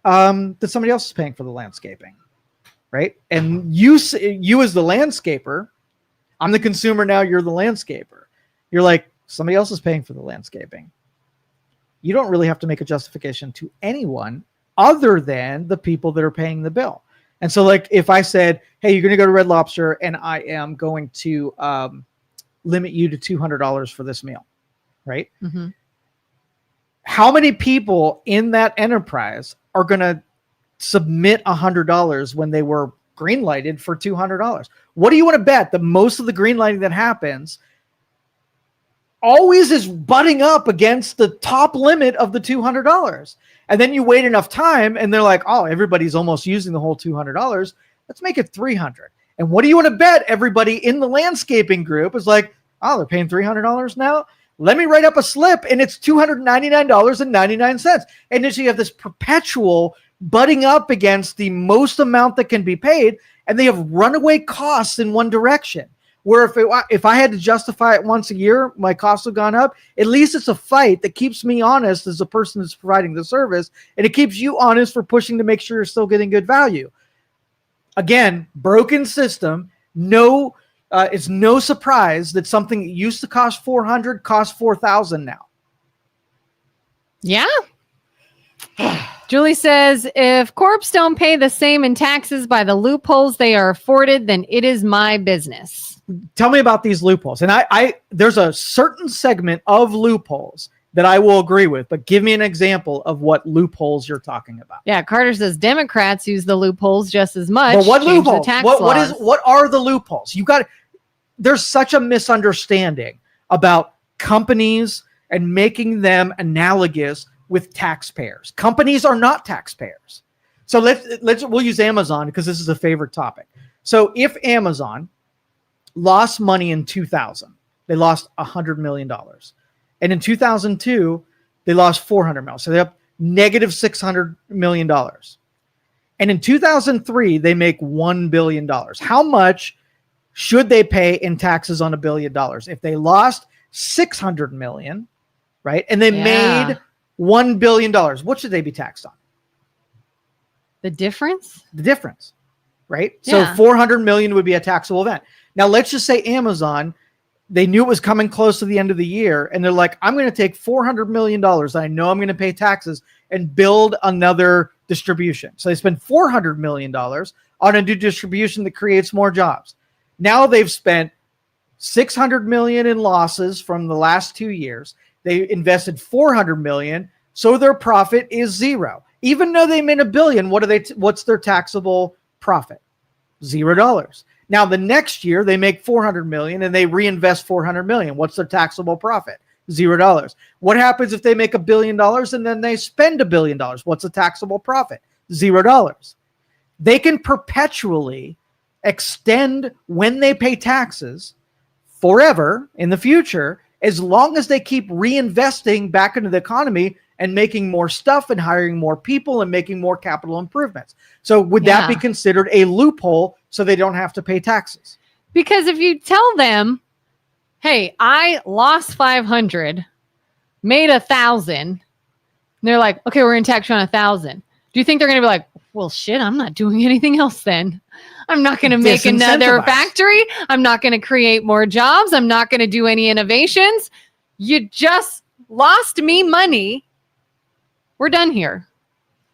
that somebody else is paying for the landscaping, right? And you as the landscaper, I'm the consumer now, you're the landscaper. You're like, somebody else is paying for the landscaping. You don't really have to make a justification to anyone other than the people that are paying the bill. And so, like, if I said, hey, you're going to go to Red Lobster and I am going to limit you to $200 for this meal, right? Mm-hmm. How many people in that enterprise are going to submit $100 when they were green lighted for $200? What do you want to bet that most of the green lighting that happens always is butting up against the top limit of the $200? And then you wait enough time and they're like, oh, everybody's almost using the whole $200. Let's make it $300. And what do you want to bet? Everybody in the landscaping group is like, oh, they're paying $300 now. Let me write up a slip and it's $299.99. And then you have this perpetual butting up against the most amount that can be paid. And they have runaway costs in one direction. Where if I had to justify it once a year, my costs have gone up. At least it's a fight that keeps me honest as a person that's providing the service, and it keeps you honest for pushing to make sure you're still getting good value. Again, broken system. No, it's no surprise that something that used to cost $400 costs $4,000 now. Yeah. Julie says, if corps don't pay the same in taxes by the loopholes they are afforded, then it is my business. Tell me about these loopholes. And I there's a certain segment of loopholes that I will agree with, but give me an example of what loopholes you're talking about. Yeah, Carter says Democrats use the loopholes just as much. But what loopholes? What are the loopholes? There's such a misunderstanding about companies and making them analogous with taxpayers. Companies are not taxpayers. So we'll use Amazon because this is a favorite topic. So if Amazon lost money in 2000, they lost $100 million. And in 2002, they lost $400 million. So they're up negative $600 million. And in 2003, they make $1 billion. How much should they pay in taxes on $1 billion? If they lost $600 million, right? And they made $1 billion, what should they be taxed on? The difference? The difference, right? Yeah. So $400 million would be a taxable event. Now, let's just say Amazon, they knew it was coming close to the end of the year, and they're like, I'm going to take $400 million. I know I'm going to pay taxes and build another distribution. So they spend $400 million on a new distribution that creates more jobs. Now they've spent $600 million in losses from the last 2 years. They invested 400 million. So their profit is zero. Even though they made $1 billion, what's their taxable profit? $0. Now the next year they make 400 million and they reinvest 400 million. What's their taxable profit? $0. What happens if they make $1 billion and then they spend $1 billion? What's the taxable profit? $0. They can perpetually extend when they pay taxes forever in the future, as long as they keep reinvesting back into the economy and making more stuff and hiring more people and making more capital improvements. So would that be considered a loophole so they don't have to pay taxes? Because if you tell them, hey, I lost 500, made 1,000, they're like, okay, we're going to tax you on 1,000. Do you think they're going to be like, well, shit, I'm not doing anything else then. I'm not going to make another factory. I'm not going to create more jobs. I'm not going to do any innovations. You just lost me money. We're done here.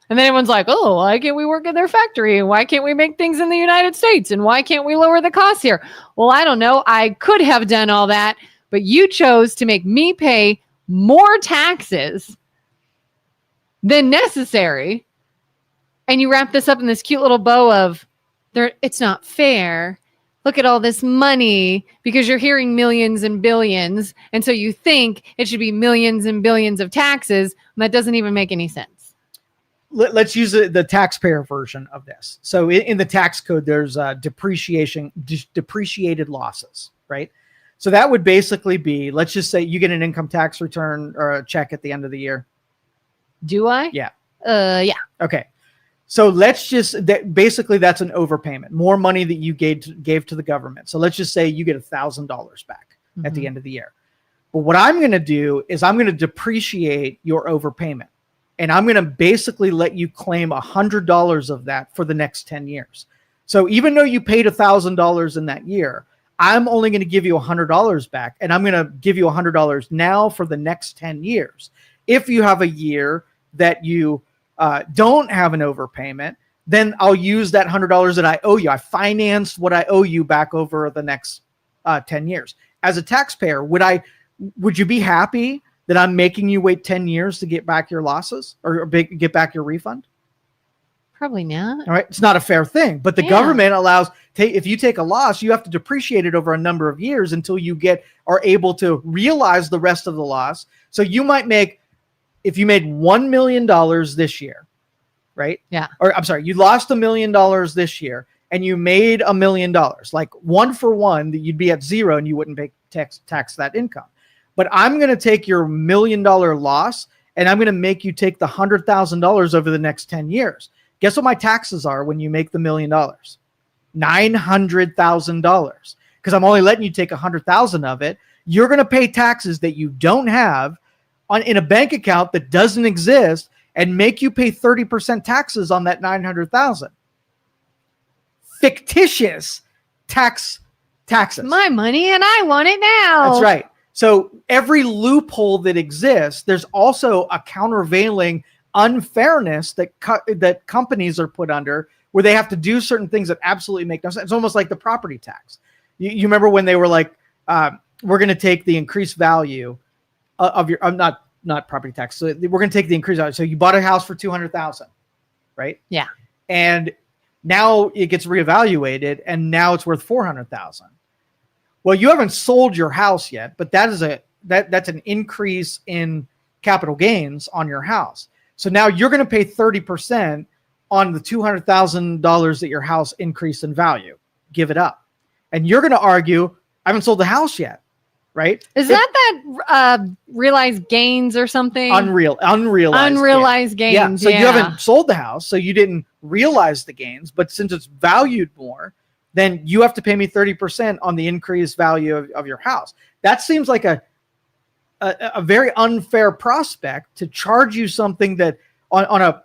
And then everyone's like, oh, why can't we work at their factory? And why can't we make things in the United States? And why can't we lower the costs here? Well, I don't know. I could have done all that, but you chose to make me pay more taxes than necessary. And you wrap this up in this cute little bow of, it's not fair. Look at all this money, because you're hearing millions and billions. And so you think it should be millions and billions of taxes. And that doesn't even make any sense. Let's use the taxpayer version of this. So in the tax code, there's depreciated losses, right? So that would basically be, let's just say you get an income tax return or a check at the end of the year. Do I? Yeah. Yeah. Okay. So let's just, basically that's an overpayment, more money that you gave to the government. So let's just say you get $1,000 back at the end of the year. But what I'm going to do is I'm going to depreciate your overpayment. And I'm going to basically let you claim $100 of that for the next 10 years. So even though you paid $1,000 in that year, I'm only going to give you $100 back. And I'm going to give you $100 now for the next 10 years. If you have a year that you don't have an overpayment, then I'll use that $100 that I owe you. I financed what I owe you back over the next 10 years. As a taxpayer, would you be happy that I'm making you wait 10 years to get back your losses or get back your refund? Probably not. All right. It's not a fair thing, but the government allows, if you take a loss, you have to depreciate it over a number of years until you are able to realize the rest of the loss. So you might make, if you made $1 million this year, right? Yeah. Or I'm sorry, you lost $1 million this year and you made $1 million, like 1 for 1, that you'd be at zero and you wouldn't pay tax that income. But I'm going to take your $1 million loss and I'm going to make you take the $100,000 over the next 10 years. Guess what my taxes are when you make the $1 million? $900,000. Because I'm only letting you take 100,000 of it. You're going to pay taxes that you don't have in a bank account that doesn't exist and make you pay 30% taxes on that 900,000. Fictitious taxes. My money and I want it now. That's right. So every loophole that exists, there's also a countervailing unfairness that companies are put under, where they have to do certain things that absolutely make no sense. It's almost like the property tax. You remember when they were like, we're going to take the increased value of your, not property tax. So we're going to take the increased value. So you bought a house for $200,000, right? Yeah. And now it gets reevaluated and now it's worth $400,000. Well, you haven't sold your house yet, but that's an increase in capital gains on your house. So now you're going to pay 30% on the $200,000 that your house increased in value. Give it up. And you're going to argue, I haven't sold the house yet, right? Is that realized gains or something? Unrealized gains. Yeah. So you haven't sold the house, so you didn't realize the gains, but since it's valued more, then you have to pay me 30% on the increased value of your house. That seems like a very unfair prospect to charge you something that on a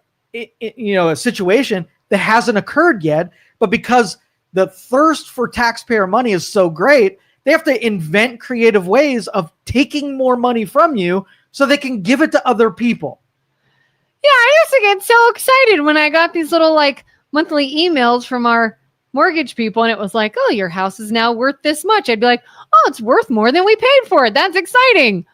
situation that hasn't occurred yet, but because the thirst for taxpayer money is so great, they have to invent creative ways of taking more money from you so they can give it to other people. Yeah, I used to get so excited when I got these little monthly emails from our mortgage people, and it was like, oh, your house is now worth this much. I'd be like, oh, it's worth more than we paid for it. That's exciting.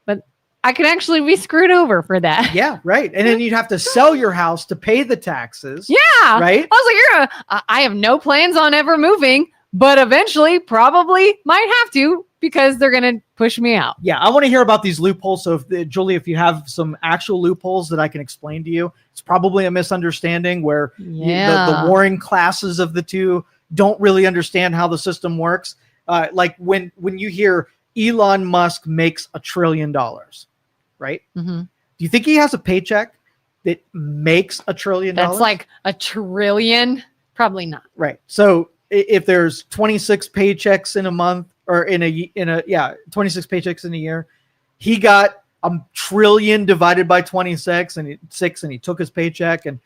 But I could actually be screwed over for that. Yeah, right. And then you'd have to sell your house to pay the taxes. Yeah. Right. I was like, I have no plans on ever moving, but eventually probably might have to because they're going to push me out. Yeah, I want to hear about these loopholes. So, Julie, if you have some actual loopholes that I can explain to you, it's probably a misunderstanding where the warring classes of the two don't really understand how the system works. Like when you hear Elon Musk makes $1 trillion, right? Mm-hmm. Do you think he has a paycheck that makes $1 trillion? That's like $1 trillion? Probably not. Right. So if there's 26 paychecks in a month, or in a 26 paychecks in a year, he got $1 trillion divided by 26 and he took his paycheck, and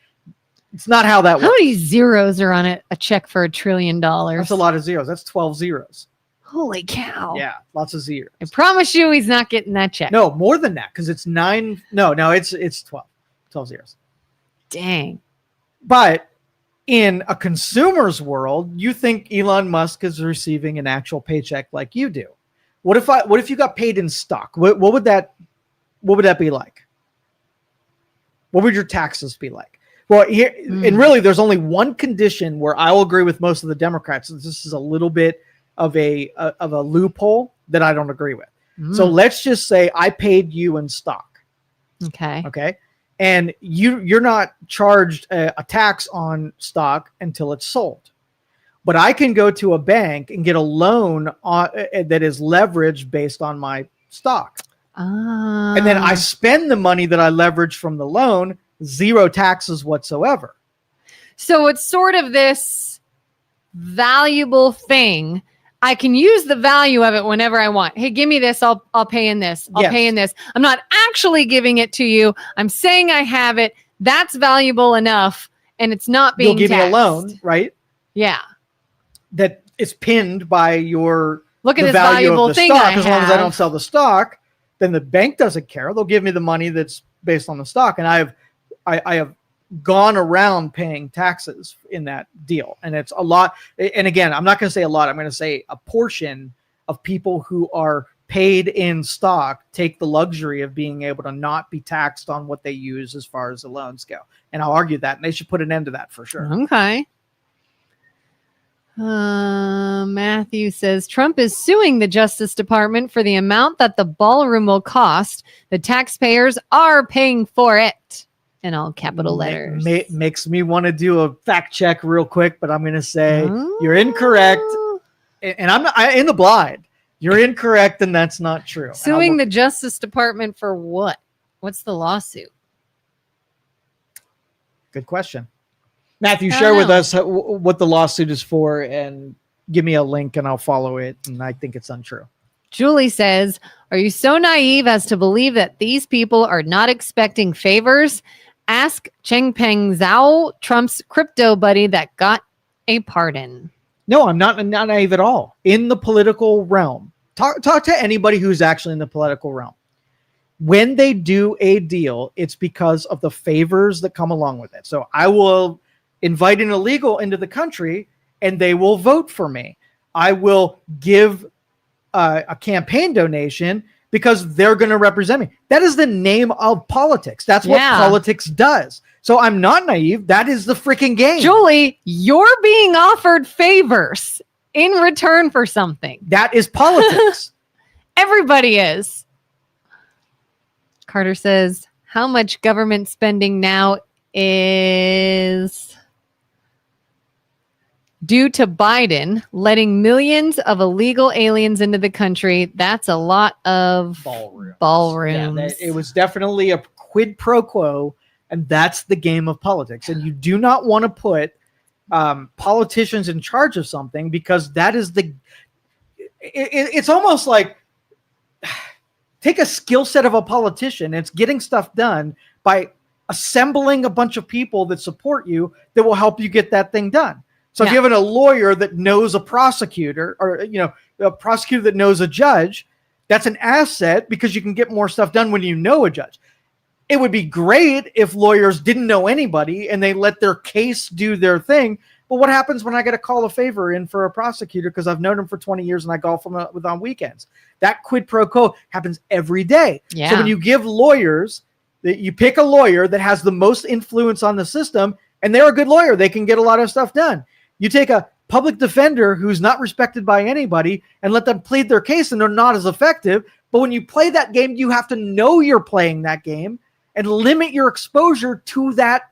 it's not how that works. How many zeros are on a check for $1 trillion? That's a lot of zeros. That's 12 zeros. Holy cow. Yeah, lots of zeros. I promise you he's not getting that check. No, more than that, because it's 9. No, it's 12. 12 zeros. Dang. But in a consumer's world, you think Elon Musk is receiving an actual paycheck like you do. What if you got paid in stock? What would that be like? What would your taxes be like? Well, here and really there's only one condition where I will agree with most of the Democrats. This is a little bit of a loophole that I don't agree with. So let's just say I paid you in stock. Okay. And you're not charged a tax on stock until it's sold. But I can go to a bank and get a loan that is leveraged based on my stock. And then I spend the money that I leveraged from the loan, 0 taxes whatsoever. So it's sort of this valuable thing. I can use the value of it whenever I want. Hey, give me this. I'll pay in this. I'll pay in this. I'm not actually giving it to you. I'm saying I have it. That's valuable enough, and it's not being You'll give taxed. me a loan, right? Yeah. That is pinned by the this value valuable of the thing stock. I As long as I have. don't sell the stock, then the bank doesn't care. They'll give me the money that's based on the stock, and I have gone around paying taxes in that deal, and it's a lot. And again, I'm not going to say a lot. I'm going to say a portion of people who are paid in stock take the luxury of being able to not be taxed on what they use as far as the loans go. And I'll argue that, and they should put an end to that for sure. Okay. Matthew says Trump is suing the Justice Department for the amount that the ballroom will cost. The taxpayers are paying for it. In all capital letters. Makes me want to do a fact check real quick, but I'm going to say you're incorrect. And I'm not in the blind. You're incorrect, and that's not true. Suing the Justice Department for what? What's the lawsuit? Good question. Matthew, share with us what the lawsuit is for, and give me a link, and I'll follow it. And I think it's untrue. Julie says, are you so naive as to believe that these people are not expecting favors? Ask Changpeng Zhao, Trump's crypto buddy that got a pardon. No, I'm not naive at all. In the political realm, talk to anybody who's actually in the political realm. When they do a deal, it's because of the favors that come along with it. So I will invite an illegal into the country, and they will vote for me. I will give a campaign donation because they're going to represent me. That is the name of politics. That's what politics does. So I'm not naive. That is the freaking game. Julie, you're being offered favors in return for something. That is politics. Everybody is. Carter says, how much government spending now is due to Biden letting millions of illegal aliens into the country? That's a lot of ballrooms. Yeah, it was definitely a quid pro quo, and that's the game of politics. And you do not want to put politicians in charge of something, because that is it's almost like take a skill set of a politician. It's getting stuff done by assembling a bunch of people that support you that will help you get that thing done. So if you have a lawyer that knows a prosecutor, or a prosecutor that knows a judge, that's an asset, because you can get more stuff done when you know a judge. It would be great if lawyers didn't know anybody and they let their case do their thing, Well, what happens when I get a call of favor in for a prosecutor because I've known him for 20 years and I golf with on weekends? That quid pro quo happens every day. Yeah. So when you give lawyers, that you pick a lawyer that has the most influence on the system, and they're a good lawyer, they can get a lot of stuff done. You take a public defender who's not respected by anybody and let them plead their case, and they're not as effective. But when you play that game, you have to know you're playing that game and limit your exposure to that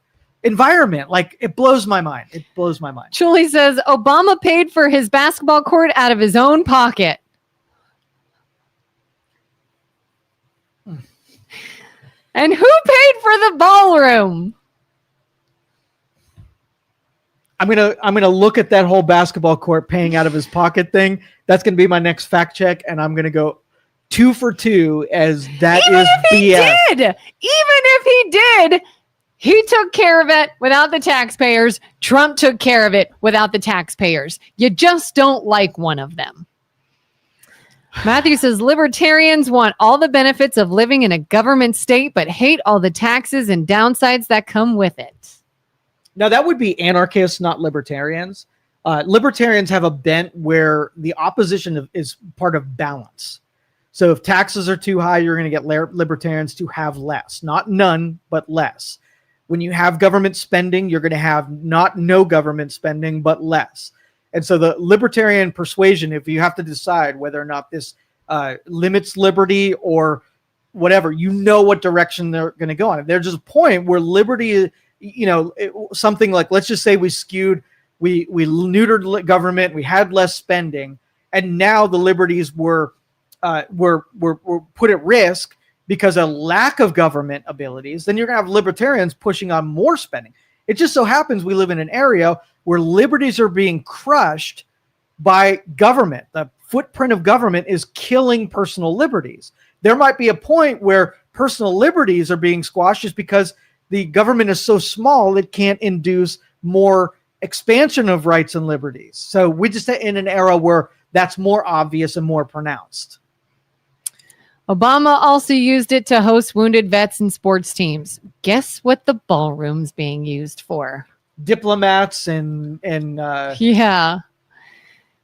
environment. Like, it blows my mind. It blows my mind. Julie says Obama paid for his basketball court out of his own pocket. And who paid for the ballroom? I'm gonna look at that whole basketball court paying out of his pocket thing. That's gonna be my next fact check, and I'm gonna go 2 for 2 as that Even is if he BS. did, even if he did, he took care of it without the taxpayers. Trump took care of it without the taxpayers. You just don't like one of them. Matthew says libertarians want all the benefits of living in a government state, but hate all the taxes and downsides that come with it. Now, that would be anarchists, not libertarians. Libertarians have a bent where the opposition is part of balance. So if taxes are too high, you're going to get libertarians to have less. Not none, but less. When you have government spending, you're going to have not no government spending, but less. And so the libertarian persuasion, if you have to decide whether or not this limits liberty or whatever, you know what direction they're going to go on. There's just a point where liberty, something like, let's just say we neutered government, we had less spending, and now the liberties were put at risk because of lack of government abilities, then you're going to have libertarians pushing on more spending. It just so happens we live in an area where liberties are being crushed by government. The footprint of government is killing personal liberties. There might be a point where personal liberties are being squashed just because the government is so small it can't induce more expansion of rights and liberties. So we just in an era where that's more obvious and more pronounced. Obama also used it to host wounded vets and sports teams. Guess what the ballroom's being used for? Diplomats and yeah.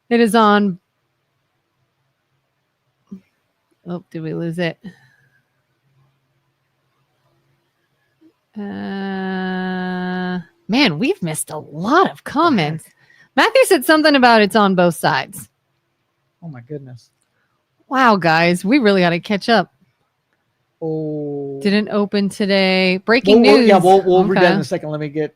It is on. Oh, did we lose it? Man, we've missed a lot of comments. Matthew said something about it's on both sides. Oh my goodness. Wow, guys, we really got to catch up. Oh, didn't open today. Breaking news. We'll read that in a second. Let me get.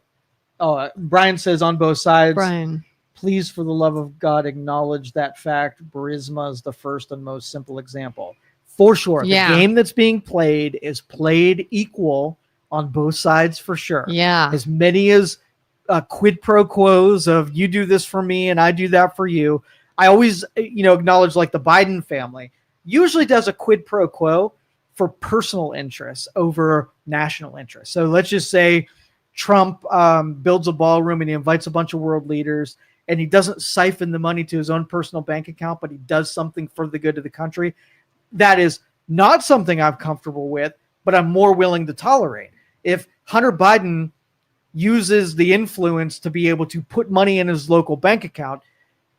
Oh, Brian says on both sides. Brian, please, for the love of God, acknowledge that fact. Burisma is the first and most simple example. For sure, the game that's being played is played equal on both sides for sure. Yeah, as many as quid pro quos of you do this for me and I do that for you. I always, acknowledge like the Biden family usually does a quid pro quo for personal interests over national interests. So let's just say Trump builds a ballroom and he invites a bunch of world leaders and he doesn't siphon the money to his own personal bank account, but he does something for the good of the country. That is not something I'm comfortable with, but I'm more willing to tolerate. If Hunter Biden uses the influence to be able to put money in his local bank account,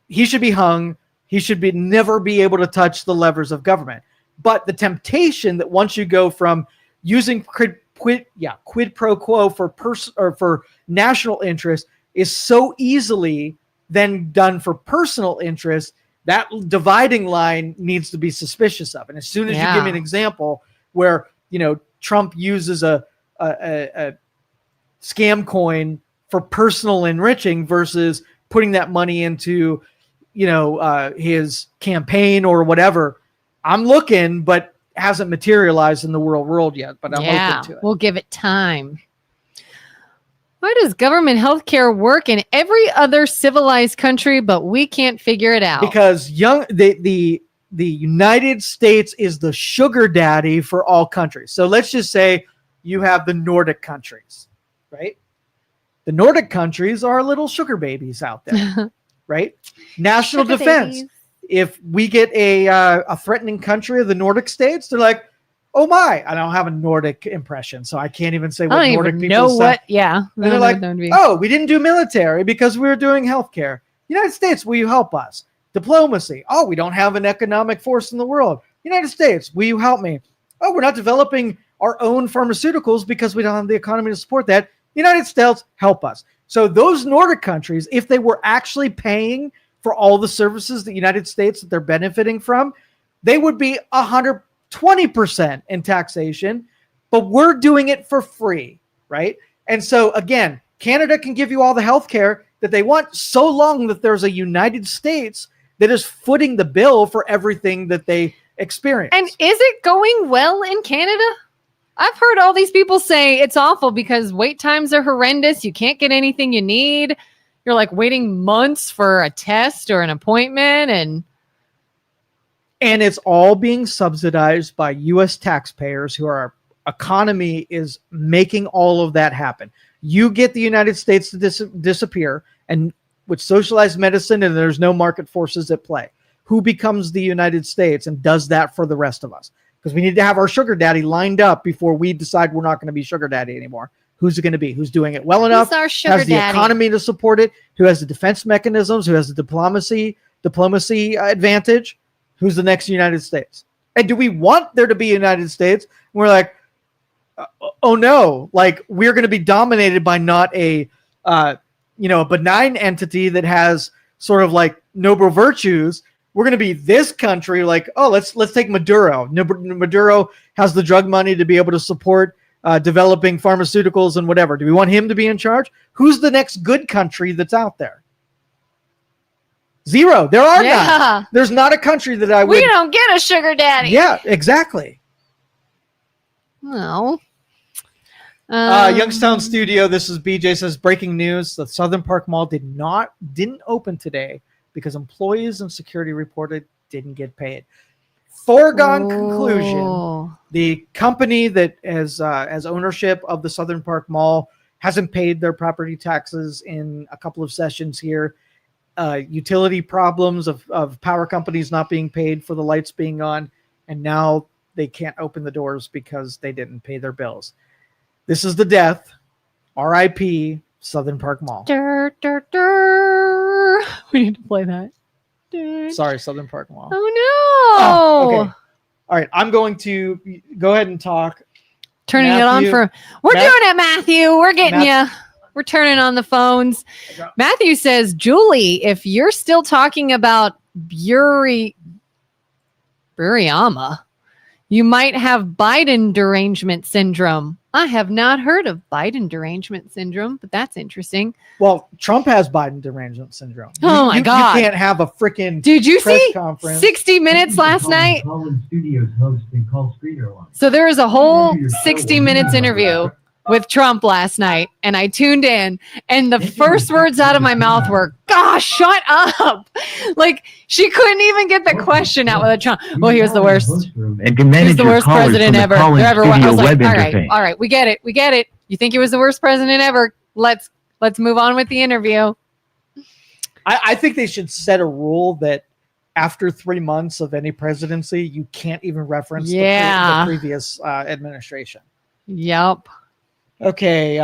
he should be hung. He should never be able to touch the levers of government. But the temptation that once you go from using quid pro quo for national interest is so easily then done for personal interest, that dividing line needs to be suspicious of. And as soon as you give me an example where Trump uses a scam coin for personal enriching versus putting that money into his campaign or whatever, I'm looking, but hasn't materialized in the world yet, but I'm open to it. We'll give it time. Why does government healthcare work in every other civilized country, but we can't figure it out? Because the United States is the sugar daddy for all countries. So let's just say you have the Nordic countries, right? The Nordic countries are little sugar babies out there. Right? National sugar defense. Babies. If we get a threatening country of the Nordic states, they're like, oh my, I don't have a Nordic impression, so I can't even say what I don't Nordic even people know sound. what. Yeah, And they're like, we didn't do military because we were doing healthcare. United States, will you help us? Diplomacy. Oh, we don't have an economic force in the world. United States, will you help me? Oh, we're not developing our own pharmaceuticals because we don't have the economy to support that. United States, help us. So those Nordic countries, if they were actually paying for all the services the United States that they're benefiting from, they would be 120% in taxation, but we're doing it for free, right? And so again, Canada can give you all the healthcare that they want so long that there's a United States that is footing the bill for everything that they experience. And is it going well in Canada? I've heard all these people say it's awful because wait times are horrendous. You can't get anything you need. You're like waiting months for a test or an appointment. And it's all being subsidized by U.S. taxpayers who are economy is making all of that happen. You get the United States to disappear, and with socialized medicine, and there's no market forces at play. Who becomes the United States and does that for the rest of us? Because we need to have our sugar daddy lined up before we decide we're not going to be sugar daddy anymore. Who's it going to be? Who's doing it well enough? Who's our sugar has the daddy? economy to support it? Who has the defense mechanisms? Who has the diplomacy advantage? Who's the next United States? And do we want there to be a United States? We're like, oh no, like we're going to be dominated by not a benign entity that has sort of like noble virtues. We're going to be this country like, oh, let's take Maduro. Maduro has the drug money to be able to support developing pharmaceuticals and whatever. Do we want him to be in charge? Who's the next good country that's out there? Zero. There are none. There's not a country that I would. We don't get a sugar daddy. Yeah, exactly. No. Youngstown studio. This is BJ says breaking news: the Southern Park Mall didn't open today because employees and security reported didn't get paid. Foregone conclusion: the company that has ownership of the Southern Park Mall hasn't paid their property taxes in a couple of sessions here. Utility problems of power companies not being paid for the lights being on, and now they can't open the doors because they didn't pay their bills. This is the death. R.I.P. Southern Park Mall. Dur, dur, dur. We need to play that. Dur. Sorry, Southern Park Mall. Oh no! Okay. All right, I'm going to go ahead and talk. Turning Matthew, it on for. We're doing it, Matthew. We're getting you. We're turning on the phones. Matthew says, Julie, if you're still talking about Buriyama, you might have Biden derangement syndrome. I have not heard of Biden derangement syndrome, but that's interesting. Well, Trump has Biden derangement syndrome. Oh my God. You can't have a freaking Did you press see conference. 60 Minutes last night? Studios host and Call Streeter line. So there was a whole 60 Minutes interview with Trump last night, and I tuned in, and the first words out of my mouth were, gosh, shut up. Like, she couldn't even get the question out with a Trump. Well, he was the worst. And can He manage was the your worst callers president from the ever. call-in There ever was. I studio was like, web all interface. right, we get it. You think he was the worst president ever? Let's move on with the interview. I think they should set a rule that after 3 months of any presidency, you can't even reference the previous administration. Yep. Okay,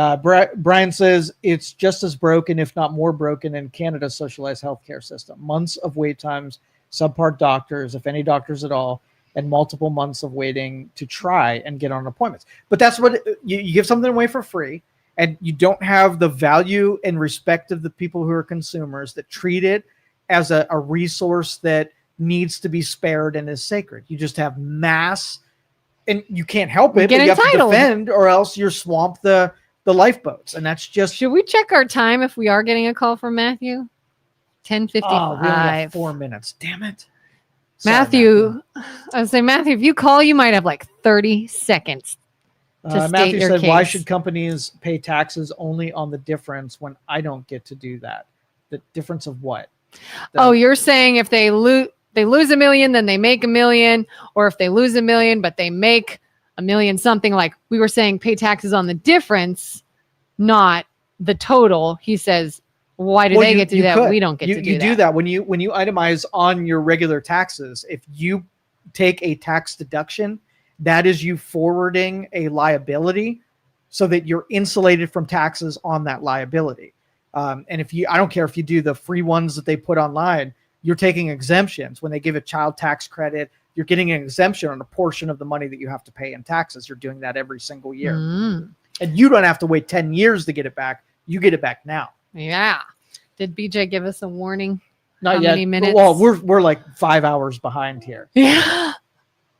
Brian says it's just as broken, if not more broken, in Canada's socialized healthcare system. Months of wait times, subpar doctors, if any doctors at all, and multiple months of waiting to try and get on appointments. But that's what you give something away for free, and you don't have the value and respect of the people who are consumers that treat it as a resource that needs to be spared and is sacred. You just have mass. And you can't help it, but you have to defend, or else you're swamp the lifeboats, and that's just. Should we check our time if we are getting a call from Matthew? 10:55. Oh, we only have 4 minutes. Damn it, Matthew. I would say, Matthew, if you call, you might have like 30 seconds to state Matthew your said, case. "Why should companies pay taxes only on the difference when I don't get to do that? The difference of what?" You're saying if they lose $1 million, then they make $1 million, or if they lose $1 million, but they make $1 million something, like we were saying, pay taxes on the difference, not the total. He says, why do they get to do that? We don't get to do that. You do that when you itemize on your regular taxes. If you take a tax deduction that is you forwarding a liability so that you're insulated from taxes on that liability. And I don't care if you do the free ones that they put online, you're taking exemptions. When they give a child tax credit, you're getting an exemption on a portion of the money that you have to pay in taxes. You're doing that every single year. And you don't have to wait 10 years to get it back. You get it back now. Yeah. Did BJ give us a warning? Not How yet. many minutes? Well, we're like 5 hours behind here. Yeah.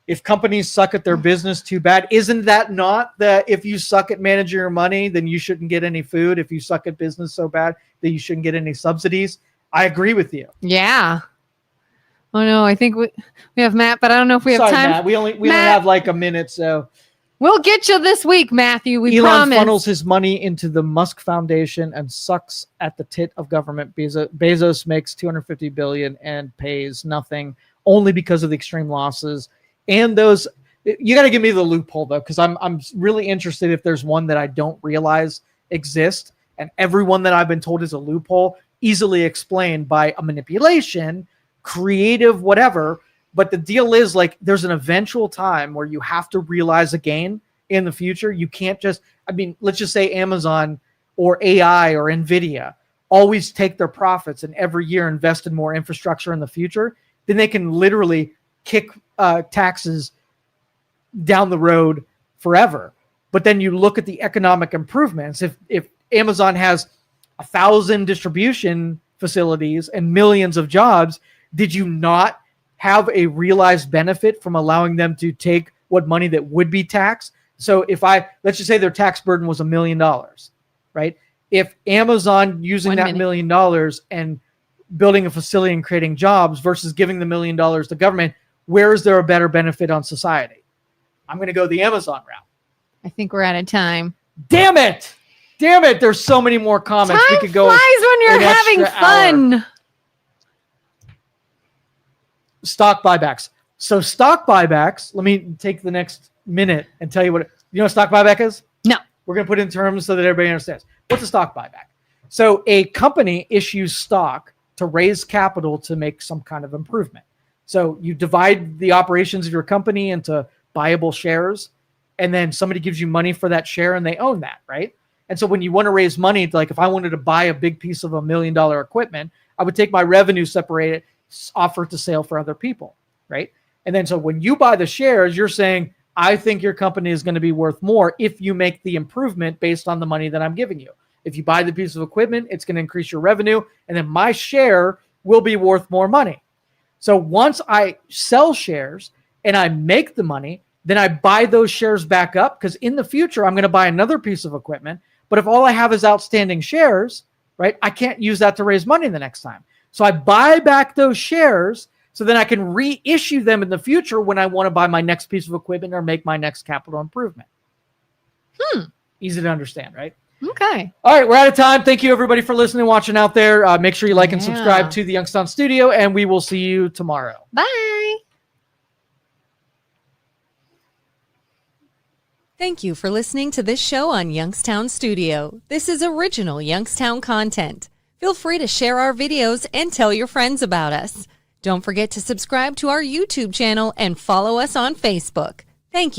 If companies suck at their business, too bad. Isn't that not that if you suck at managing your money, then you shouldn't get any food? If you suck at business so bad that you shouldn't get any subsidies? I agree with you. Yeah. Oh no, I think we have Matt, but I don't know if we have Sorry, time. Matt. We only Matt, have like a minute, so we'll get you this week, Matthew. We Elon promise. funnels his money into the Musk Foundation and sucks at the tit of government. Bezos makes $250 billion and pays nothing, only because of the extreme losses and those. You got to give me the loophole though, because I'm really interested if there's one that I don't realize exists, and everyone that I've been told is a loophole, easily explained by a manipulation, creative, whatever. But the deal is, like, there's an eventual time where you have to realize a gain in the future. You can't just, let's just say Amazon or AI or NVIDIA always take their profits and every year invest in more infrastructure in the future. Then they can literally kick taxes down the road forever. But then you look at the economic improvements. If Amazon has 1,000 distribution facilities and millions of jobs, did you not have a realized benefit from allowing them to take what money that would be taxed? So let's just say their tax burden was $1 million, right? If Amazon using that $1 million and building a facility and creating jobs versus giving the $1 million to government, where is there a better benefit on society? I'm going to go the Amazon route. I think we're out of time. Damn it. There's so many more comments. Time we could go flies when you're having fun. Hour. Stock buybacks. So stock buybacks, let me take the next minute and tell you what a stock buyback is? No. We're going to put it in terms so that everybody understands. What's a stock buyback? So a company issues stock to raise capital to make some kind of improvement. So you divide the operations of your company into buyable shares, and then somebody gives you money for that share and they own that, right? And so when you want to raise money, like if I wanted to buy a big piece of $1 million equipment, I would take my revenue, separate it, offer it to sale for other people, right? And then so when you buy the shares, you're saying, I think your company is going to be worth more if you make the improvement based on the money that I'm giving you. If you buy the piece of equipment, it's going to increase your revenue, and then my share will be worth more money. So once I sell shares and I make the money, then I buy those shares back up, because in the future, I'm going to buy another piece of equipment. But if all I have is outstanding shares, right, I can't use that to raise money the next time. So I buy back those shares so then I can reissue them in the future when I want to buy my next piece of equipment or make my next capital improvement. Easy to understand, right? Okay. All right, we're out of time. Thank you, everybody, for listening and watching out there. Make sure you like and subscribe to the Youngstown Studio, and we will see you tomorrow. Bye. Thank you for listening to this show on Youngstown Studio. This is original Youngstown content. Feel free to share our videos and tell your friends about us. Don't forget to subscribe to our YouTube channel and follow us on Facebook. Thank you.